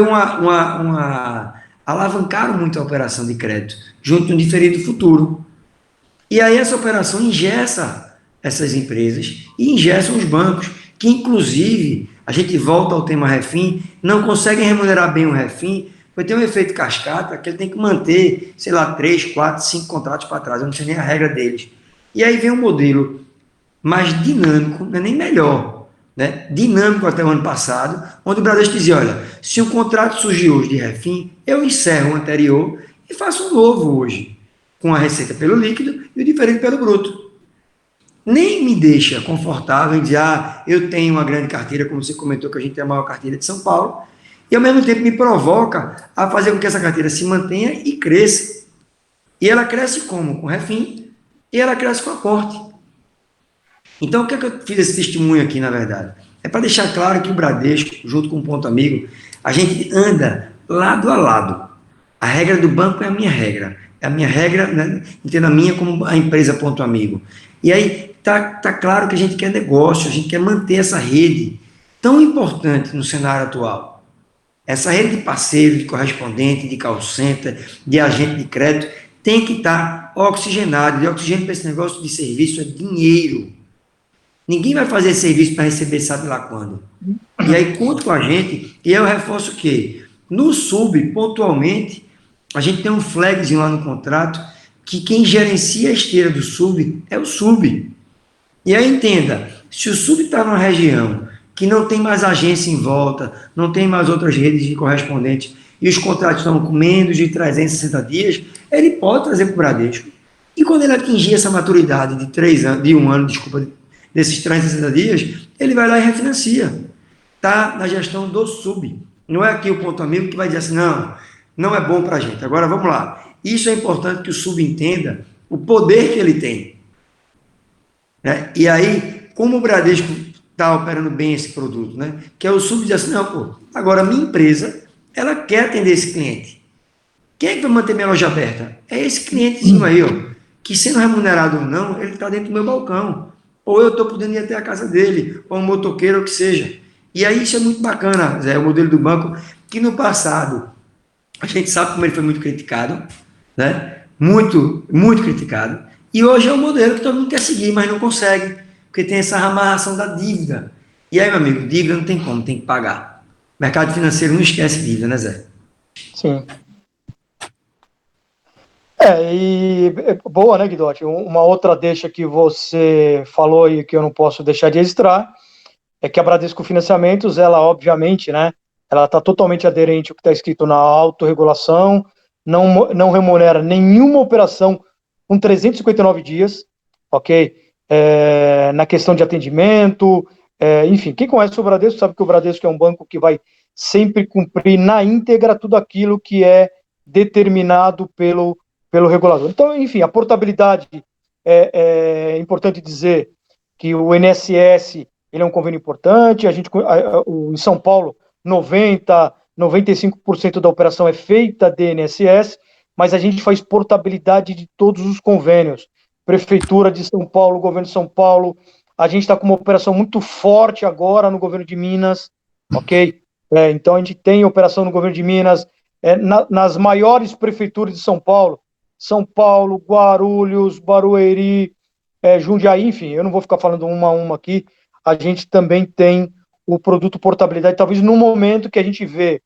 alavancaram muito a operação de crédito, junto no diferido futuro. E aí essa operação engessa essas empresas e engessa os bancos, que inclusive, a gente volta ao tema refim, não conseguem remunerar bem o refim, vai ter um efeito cascata, que ele tem que manter, sei lá, 3, 4, 5 contratos para trás, eu não sei nem a regra deles. E aí vem um modelo mais dinâmico, não é nem melhor, né? Dinâmico até o ano passado, onde o Bradesco dizia, olha, se um contrato surgiu hoje de refim, eu encerro o anterior e faço um novo hoje, com a receita pelo líquido e o diferente pelo bruto. Nem me deixa confortável em dizer, eu tenho uma grande carteira, como você comentou que a gente tem a maior carteira de São Paulo, e ao mesmo tempo me provoca a fazer com que essa carteira se mantenha e cresça. E ela cresce como? Com refim, e ela cresce com aporte. Então, o que é que eu fiz esse testemunho aqui, na verdade? É para deixar claro que o Bradesco, junto com o Ponto Amigo, a gente anda lado a lado. A regra do banco é a minha regra. É a minha regra, né? Entenda a minha como a empresa Ponto Amigo. E aí, tá claro que a gente quer negócio, a gente quer manter essa rede tão importante no cenário atual. Essa rede de parceiro, de correspondente, de call center, de agente de crédito, tem que estar oxigenado. E oxigênio para esse negócio de serviço é dinheiro. Ninguém vai fazer serviço para receber sabe lá quando. E aí conta com a gente, e eu reforço o quê? No sub, pontualmente, a gente tem um flagzinho lá no contrato, que quem gerencia a esteira do sub é o sub. E aí entenda, se o sub está numa região que não tem mais agência em volta, não tem mais outras redes de correspondentes, e os contratos estão com menos de 360 dias, ele pode trazer para o Bradesco. E quando ele atingir essa maturidade de 3 anos, de 1 ano, desculpa, desses 360 dias, ele vai lá e refinancia. Está na gestão do sub. Não é aqui o Ponto Amigo que vai dizer assim, não é bom para a gente. Agora, vamos lá. Isso é importante que o sub entenda o poder que ele tem. Né? E aí, como o Bradesco está operando bem esse produto, né? Que é o sub diz assim, agora minha empresa, ela quer atender esse cliente. Quem é que vai manter minha loja aberta? É esse clientezinho aí, que sendo remunerado ou não, ele está dentro do meu balcão. Ou eu estou podendo ir até a casa dele, ou um motoqueiro, ou o que seja. E aí isso é muito bacana, Zé, o modelo do banco, que no passado, a gente sabe como ele foi muito criticado, né? Muito, muito criticado. E hoje é um modelo que todo mundo quer seguir, mas não consegue, porque tem essa amarração da dívida. E aí, meu amigo, dívida não tem como, tem que pagar. O mercado financeiro não esquece dívida, né, Zé?
Sim. Boa, né, Guidotti? Uma outra deixa que você falou e que eu não posso deixar de registrar é que a Bradesco Financiamentos, ela obviamente, né, ela está totalmente aderente ao que está escrito na autorregulação, não remunera nenhuma operação com 359 dias, ok? Na questão de atendimento, enfim, quem conhece o Bradesco sabe que o Bradesco é um banco que vai sempre cumprir na íntegra tudo aquilo que é determinado pelo regulador. Então, enfim, a portabilidade, é importante dizer que o INSS ele é um convênio importante, em São Paulo, 95% da operação é feita de INSS, mas a gente faz portabilidade de todos os convênios. Prefeitura de São Paulo, governo de São Paulo, a gente está com uma operação muito forte agora no governo de Minas, ok? Então a gente tem operação no governo de Minas, nas maiores prefeituras de São Paulo, Guarulhos, Barueri, Jundiaí, enfim, eu não vou ficar falando uma a uma aqui, a gente também tem o produto portabilidade, talvez no momento que a gente vê,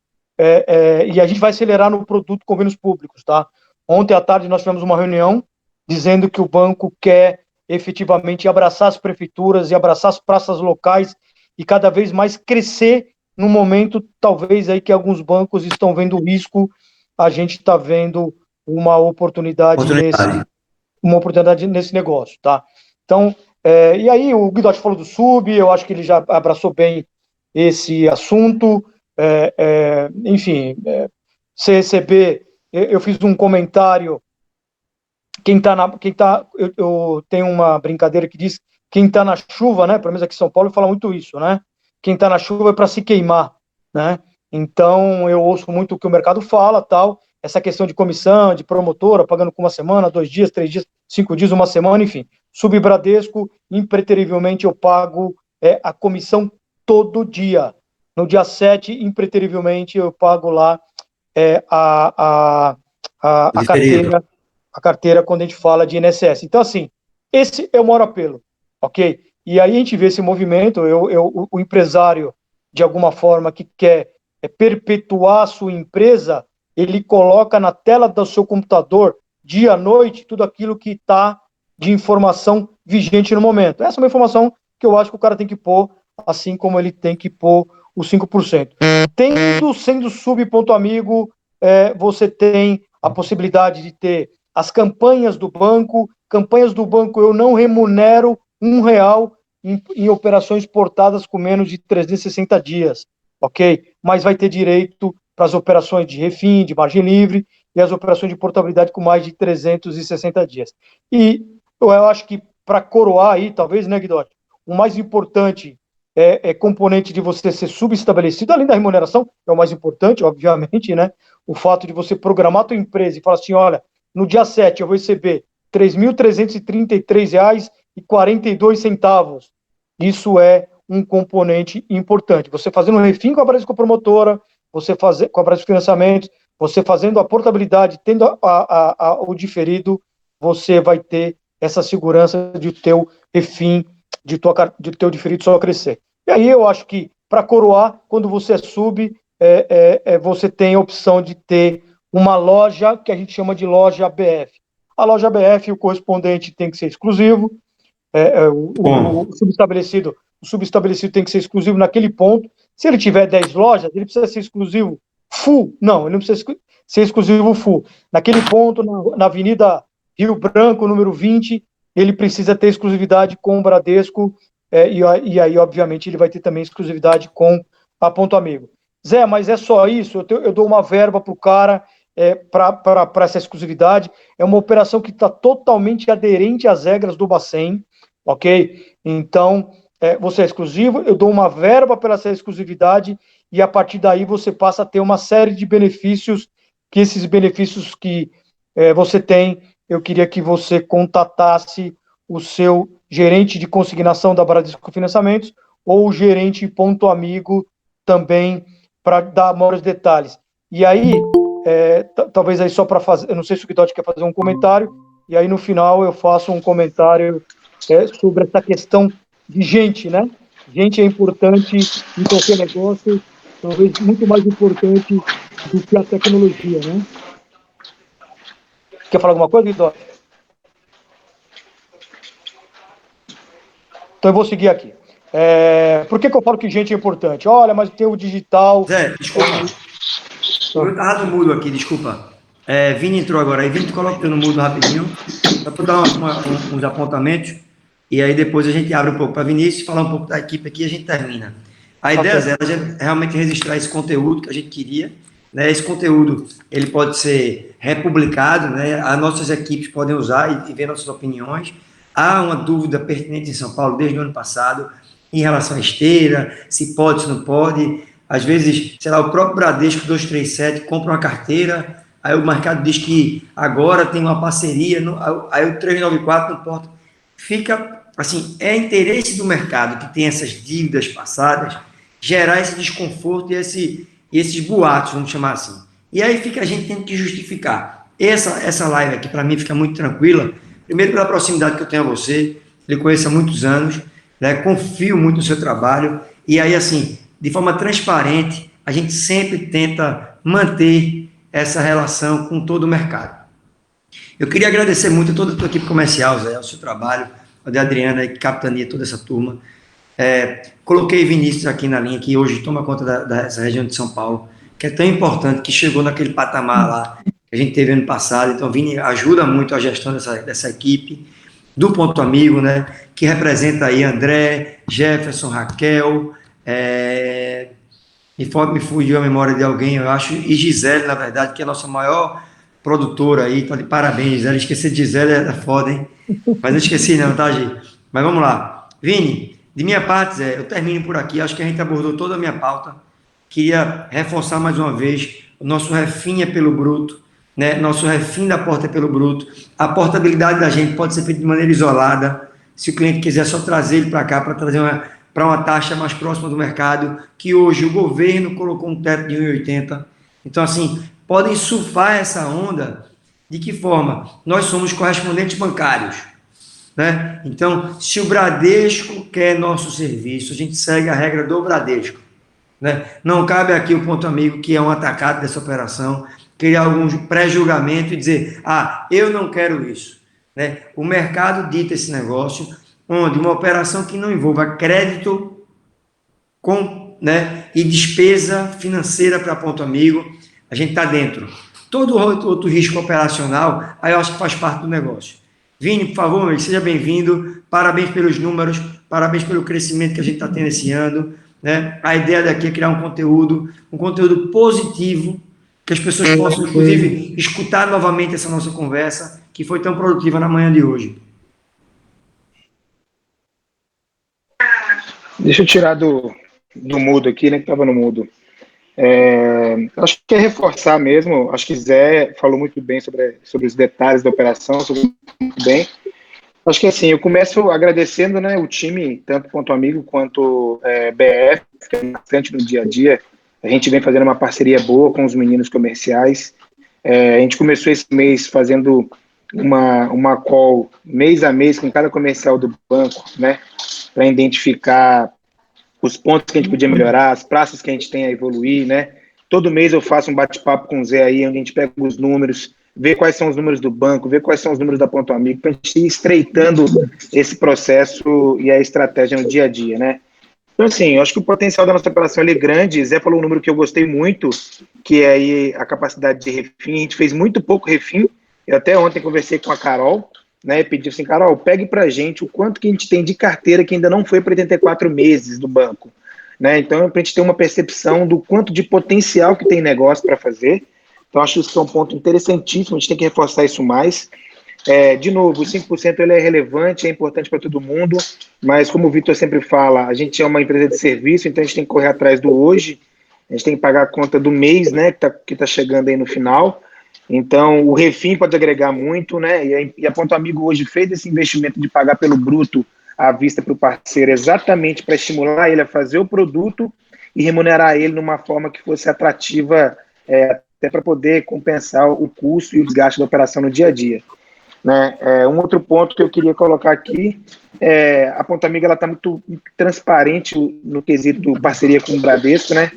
e a gente vai acelerar no produto convênios públicos, tá? Ontem à tarde nós tivemos uma reunião dizendo que o banco quer efetivamente abraçar as prefeituras e abraçar as praças locais e cada vez mais crescer no momento, talvez, aí que alguns bancos estão vendo risco, a gente está vendo uma oportunidade nesse negócio, tá? Então, e aí o Guidotti falou do sub, eu acho que ele já abraçou bem esse assunto, enfim, CRCB, eu fiz um comentário, eu tenho uma brincadeira que diz, quem está na chuva, né, pelo menos aqui em São Paulo, fala muito isso, né, quem está na chuva é para se queimar, né, então eu ouço muito o que o mercado fala, tal, essa questão de comissão, de promotora, pagando com uma semana, 2 dias, 3 dias, 5 dias, uma semana, enfim, Subbradesco, impreterivelmente eu pago a comissão todo dia, no dia 7, impreterivelmente eu pago lá a carteira, quando a gente fala de INSS. Então, assim, esse é o maior apelo, ok? E aí a gente vê esse movimento, o empresário, de alguma forma, que quer perpetuar a sua empresa, ele coloca na tela do seu computador, dia à noite, tudo aquilo que está de informação vigente no momento. Essa é uma informação que eu acho que o cara tem que pôr, assim como ele tem que pôr os 5%. Sendo sub.amigo, você tem a possibilidade de ter as campanhas do banco. Campanhas do banco eu não remunero R$1 em operações portadas com menos de 360 dias, ok? Mas vai ter direito para as operações de refim, de margem livre e as operações de portabilidade com mais de 360 dias. E eu acho que para coroar aí, talvez, né, Guidotti, o mais importante componente de você ser subestabelecido, além da remuneração, é o mais importante, obviamente, né? O fato de você programar a tua empresa e falar assim, olha, no dia 7 eu vou receber R$3.333,42. Isso é um componente importante. Você fazendo um refim com a Bradesco Promotora, você fazer com a Bradesco Financiamentos, você fazendo a portabilidade, tendo o diferido, você vai ter essa segurança de teu refim, de teu diferido só crescer. E aí eu acho que, para coroar, quando você é sub, você tem a opção de ter uma loja que a gente chama de loja BF. A loja BF, o correspondente tem que ser exclusivo, o subestabelecido tem que ser exclusivo naquele ponto. Se ele tiver 10 lojas, ele precisa ser exclusivo full. Não, ele não precisa ser exclusivo full. Naquele ponto, na Avenida Rio Branco, número 20, ele precisa ter exclusividade com o Bradesco, e aí, obviamente, ele vai ter também exclusividade com a Ponto Amigo. Zé, mas é só isso? Eu dou uma verba para o cara para essa exclusividade. É uma operação que está totalmente aderente às regras do Bacen, ok? Então, você é exclusivo, eu dou uma verba pela essa exclusividade e a partir daí você passa a ter uma série de benefícios, que esses benefícios que você tem, eu queria que você contatasse o seu gerente de consignação da Bradesco Financiamentos ou o gerente Ponto Amigo também, para dar maiores detalhes. E aí, talvez aí só para fazer, eu não sei se o Guidotti quer fazer um comentário, e aí no final eu faço um comentário sobre essa questão de gente, né? Gente é importante em qualquer negócio, talvez muito mais importante do que a tecnologia, né? Quer falar alguma coisa, Guidotti? Então eu vou seguir aqui. Por que eu falo que gente é importante? Olha, mas tem o digital.
Zé, desculpa. Eu estava no mudo aqui, desculpa. Vini entrou agora aí. Vini, tu coloca no mudo rapidinho, só para dar uns apontamentos, e aí depois a gente abre um pouco para Vinícius, falar um pouco da equipe aqui e a gente termina. A ideia, Zé, é realmente registrar esse conteúdo que a gente queria, né? Esse conteúdo, ele pode ser republicado, né? As nossas equipes podem usar e ver nossas opiniões. Há uma dúvida pertinente em São Paulo desde o ano passado, em relação à esteira, se pode, se não pode. Às vezes, sei lá, o próprio Bradesco 237 compra uma carteira, aí o mercado diz que agora tem uma parceria, aí o 394 não importa. Fica, assim, é interesse do mercado que tem essas dívidas passadas gerar esse desconforto e esses boatos, vamos chamar assim. E aí fica a gente tendo que justificar. Essa live aqui, para mim, fica muito tranquila. Primeiro, pela proximidade que eu tenho a você, lhe conheço há muitos anos, né? Confio muito no seu trabalho, e aí, assim, de forma transparente, a gente sempre tenta manter essa relação com todo o mercado. Eu queria agradecer muito a toda a tua equipe comercial, Zé, o seu trabalho, a de Adriana, que capitania toda essa turma. Coloquei Vinícius aqui na linha, que hoje toma conta dessa região de São Paulo, que é tão importante, que chegou naquele patamar lá que a gente teve ano passado. Então, Vini ajuda muito a gestão dessa equipe, do Ponto Amigo, né, que representa aí André, Jefferson, Raquel, me fugiu a memória de alguém, eu acho, e Gisele, na verdade, que é a nossa maior produtora aí. Então, de parabéns, Gisele. Esqueci de Gisele é foda, hein? Mas não esqueci não, tá, Gi? Mas vamos lá. Vini, de minha parte, Zé, eu termino por aqui. Acho que a gente abordou toda a minha pauta. Queria reforçar mais uma vez: o nosso refim é pelo bruto, né? Nosso refim da porta é pelo bruto. A portabilidade da gente pode ser feita de maneira isolada. Se o cliente quiser só trazer ele para cá, para trazer para uma taxa mais próxima do mercado, que hoje o governo colocou um teto de 1,80. Então, assim, podem surfar essa onda. De que forma? Nós somos correspondentes bancários, né? Então, se o Bradesco quer nosso serviço, a gente segue a regra do Bradesco, né? Não cabe aqui o Ponto Amigo, que é um atacado dessa operação, criar algum pré-julgamento e dizer, eu não quero isso, né? O mercado dita esse negócio, onde uma operação que não envolva crédito né, e despesa financeira para Ponto Amigo, a gente está dentro. Todo outro risco operacional, aí eu acho que faz parte do negócio. Vini, por favor, seja bem-vindo. Parabéns pelos números, parabéns pelo crescimento que a gente está tendo esse ano, né? A ideia daqui é criar um conteúdo positivo, que as pessoas possam, inclusive, escutar novamente essa nossa conversa, que foi tão produtiva na manhã de hoje.
Deixa eu tirar do mudo aqui, né, que estava no mudo. Acho que é reforçar mesmo. Acho que Zé falou muito bem sobre os detalhes da operação, muito bem. Acho que assim, eu começo agradecendo, né, o time, tanto Ponto Amigo quanto BF, que é bastante no dia a dia. A gente vem fazendo uma parceria boa com os meninos comerciais. A gente começou esse mês fazendo uma call mês a mês com cada comercial do banco, né, para identificar os pontos que a gente podia melhorar, as praças que a gente tem a evoluir, né? Todo mês eu faço um bate-papo com o Zé aí, onde a gente pega os números, vê quais são os números do banco, vê quais são os números da Ponto Amigo, para a gente ir estreitando esse processo e a estratégia no dia a dia, né? Então, assim, eu acho que o potencial da nossa operação é grande. Zé falou um número que eu gostei muito, que é aí a capacidade de refim. A gente fez muito pouco refim. Eu até ontem conversei com a Carol, né, pedi assim, Carol, pegue para a gente o quanto que a gente tem de carteira que ainda não foi para 84 meses do banco, né? Então, para a gente ter uma percepção do quanto de potencial que tem negócio para fazer. Então, acho que isso é um ponto interessantíssimo, a gente tem que reforçar isso mais. De novo, o 5% ele é relevante, é importante para todo mundo, mas como o Vitor sempre fala, a gente é uma empresa de serviço, então a gente tem que correr atrás do hoje, a gente tem que pagar a conta do mês, né, que tá chegando aí no final. Então, o refim pode agregar muito, né? E a Ponto Amigo hoje fez esse investimento de pagar pelo bruto à vista para o parceiro, exatamente para estimular ele a fazer o produto e remunerar ele numa forma que fosse atrativa, até para poder compensar o custo e o desgaste da operação no dia a dia, né? Um outro ponto que eu queria colocar aqui a Ponto Amigo está muito transparente no quesito parceria com o Bradesco, né?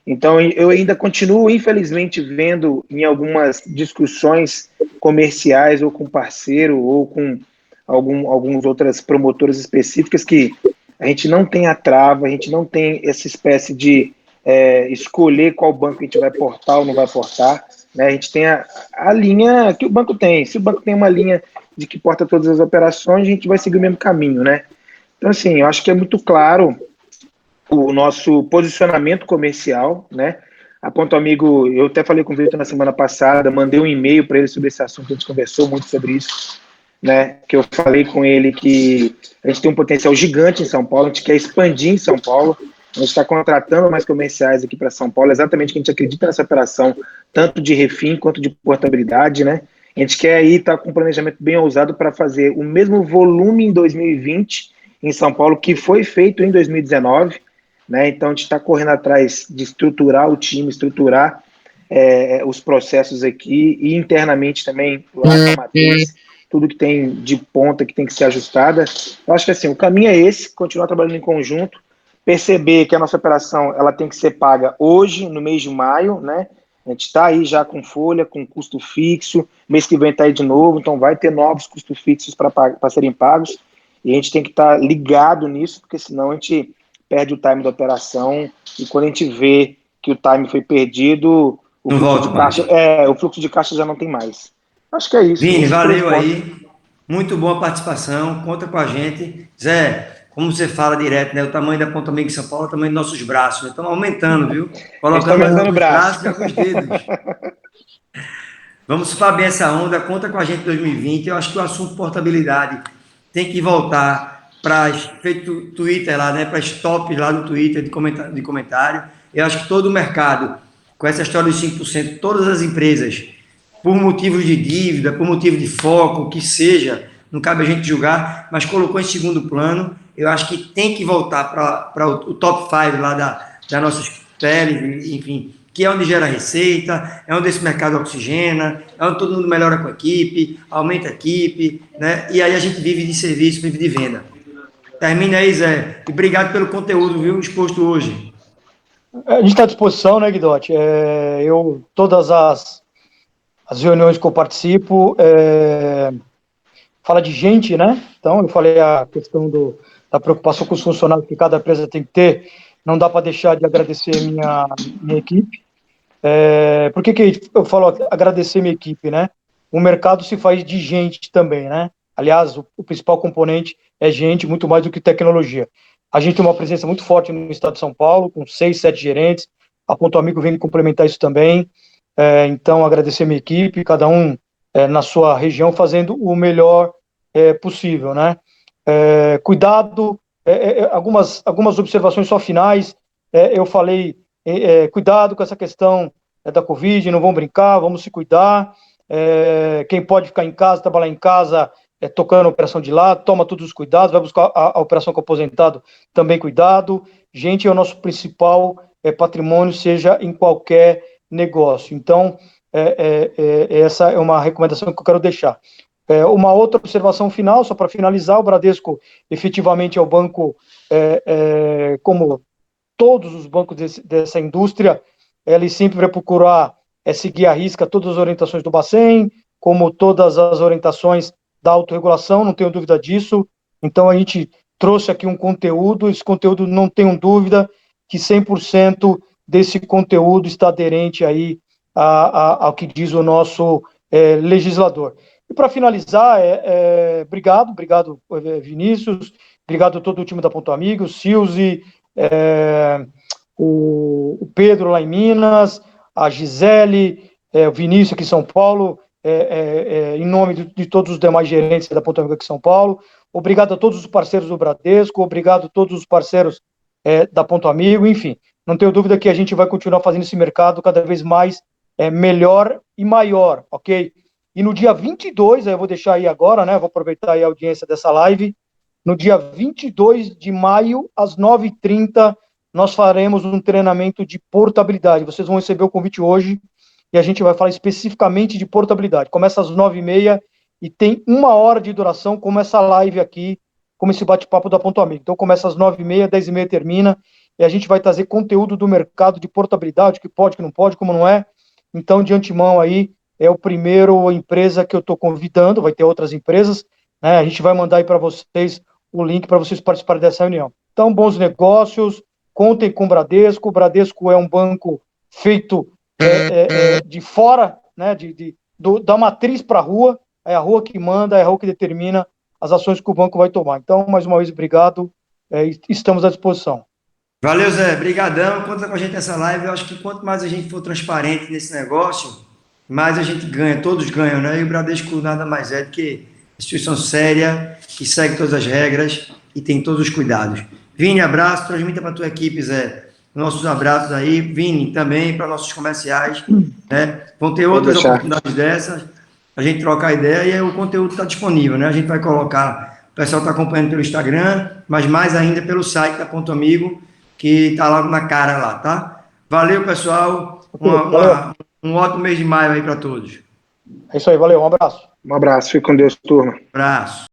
Então, eu ainda continuo, infelizmente, vendo em algumas discussões comerciais ou com parceiro ou com algumas outras promotoras específicas que a gente não tem a trava, a gente não tem essa espécie de escolher qual banco a gente vai portar ou não vai portar, né? A gente tem a linha que o banco tem. Se o banco tem uma linha de que porta todas as operações, a gente vai seguir o mesmo caminho, né? Então, assim, eu acho que é muito claro o nosso posicionamento comercial, né? A Ponto Amigo, eu até falei com o Vitor na semana passada, mandei um e-mail para ele sobre esse assunto, a gente conversou muito sobre isso, né? Que eu falei com ele que a gente tem um potencial gigante em São Paulo, a gente quer expandir em São Paulo, a gente está contratando mais comerciais aqui para São Paulo, exatamente que a gente acredita nessa operação, tanto de refim quanto de portabilidade, né? A gente quer aí estar com um planejamento bem ousado para fazer o mesmo volume em 2020 em São Paulo que foi feito em 2019, né? Então a gente está correndo atrás de estruturar o time, estruturar os processos aqui e internamente também lá na matriz, tudo que tem de ponta que tem que ser ajustada. Eu acho que assim, o caminho é esse, continuar trabalhando em conjunto, perceber que a nossa operação ela tem que ser paga hoje, no mês de maio, né? A gente está aí já com folha, com custo fixo, mês que vem está aí de novo, então vai ter novos custos fixos para serem pagos, e a gente tem que estar ligado nisso, porque senão a gente perde o time da operação, e quando a gente vê que o time foi perdido,
Não volta mais.
o fluxo de caixa já não tem mais. Acho que é isso.
Vini,
Esses três
valeu
pontos.
aí. Muito boa participação. Conta com a gente. Zé, como você fala direto, né? O tamanho da Ponta Amiga em São Paulo é o tamanho dos nossos braços. Né? Estamos aumentando, viu?
A gente está
Colocando
aumentando o
alguns
braço.
braços e alguns dedos. Vamos surfar bem essa onda. Conta com a gente em 2020. Eu acho que o assunto portabilidade tem que voltar para feito Twitter lá, né? Para as tops lá no Twitter de comentário. Eu acho que todo o mercado, com essa história dos 5%, todas as empresas, por motivos de dívida, por motivo de foco, o que seja, não cabe a gente julgar, mas colocou em segundo plano. Eu acho que tem que voltar para o top 5 lá das nossas teles, enfim, que é onde gera receita, é onde esse mercado oxigena, é onde todo mundo melhora com a equipe, aumenta a equipe, né? E aí a gente vive de serviço, vive de venda. Termina aí, Zé. E obrigado pelo conteúdo, viu, exposto hoje.
A gente está à disposição, né, Guidotti? Todas as reuniões que eu participo, fala de gente, né? Então, eu falei a questão da preocupação com os funcionários que cada empresa tem que ter. Não dá para deixar de agradecer minha equipe. Por que eu falo agradecer minha equipe, né? O mercado se faz de gente também, né? Aliás, o principal componente é gente, muito mais do que tecnologia. A gente tem uma presença muito forte no estado de São Paulo, com 6, 7 gerentes. A Ponto Amigo vem complementar isso também. Então, agradecer minha equipe, cada um na sua região, fazendo o melhor possível, né? Cuidado, algumas observações só finais. Eu falei, cuidado com essa questão da Covid, não vamos brincar, vamos se cuidar. Quem pode ficar em casa, trabalhar em casa, tocando a operação de lá, toma todos os cuidados, vai buscar a operação com o aposentado, também cuidado. Gente, é o nosso principal patrimônio, seja em qualquer negócio. Então, essa é uma recomendação que eu quero deixar. Uma outra observação final, só para finalizar, o Bradesco efetivamente é o banco, como todos os bancos dessa indústria, ele sempre vai procurar seguir à risca todas as orientações do Bacen, como todas as orientações da autorregulação, não tenho dúvida disso. Então, a gente trouxe aqui um conteúdo, esse conteúdo, não tenho dúvida que 100% desse conteúdo está aderente aí ao que diz o nosso legislador. E para finalizar, obrigado, Vinícius, obrigado a todo o time da Ponto Amigo, o Silzi, o Pedro lá em Minas, a Gisele, o Vinícius aqui em São Paulo, em nome de todos os demais gerentes da Ponto Amigo aqui em São Paulo. Obrigado a todos os parceiros do Bradesco, obrigado a todos os parceiros da Ponto Amigo, enfim, não tenho dúvida que a gente vai continuar fazendo esse mercado cada vez mais melhor e maior, ok? E no dia 22, eu vou deixar aí agora, né, vou aproveitar aí a audiência dessa live, no dia 22 de maio, às 9h30, nós faremos um treinamento de portabilidade. Vocês vão receber o convite hoje e a gente vai falar especificamente de portabilidade. Começa às 9h30 e tem 1 hora de duração, como essa live aqui, como esse bate-papo da Ponto Amigo. Então começa às 9h30, 10h30 termina, e a gente vai trazer conteúdo do mercado de portabilidade, que pode, que não pode, como não é. Então, de antemão aí, é o primeiro empresa que eu estou convidando, vai ter outras empresas, né? A gente vai mandar aí para vocês o link para vocês participarem dessa reunião. Então, bons negócios, contem com o Bradesco é um banco feito de fora, né, da matriz para a rua, é a rua que manda, é a rua que determina as ações que o banco vai tomar. Então, mais uma vez, obrigado, estamos à disposição.
Valeu, Zé. Brigadão. Conta com a gente nessa live. Eu acho que quanto mais a gente for transparente nesse negócio, mais a gente ganha. Todos ganham, né? E o Bradesco nada mais é do que instituição séria, que segue todas as regras e tem todos os cuidados. Vini, abraço. Transmita para a tua equipe, Zé. Nossos abraços aí. Vini, também para nossos comerciais. Né? Vão ter outras oportunidades dessas. A gente trocar ideia e aí o conteúdo está disponível, né? A gente vai colocar... O pessoal está acompanhando pelo Instagram, mas mais ainda pelo site da Ponto Amigo, que está lá na cara lá, tá? Valeu, pessoal. Um ótimo mês de maio aí para todos.
É isso aí, valeu, um abraço.
Um abraço, fique com Deus, turma.
Abraço.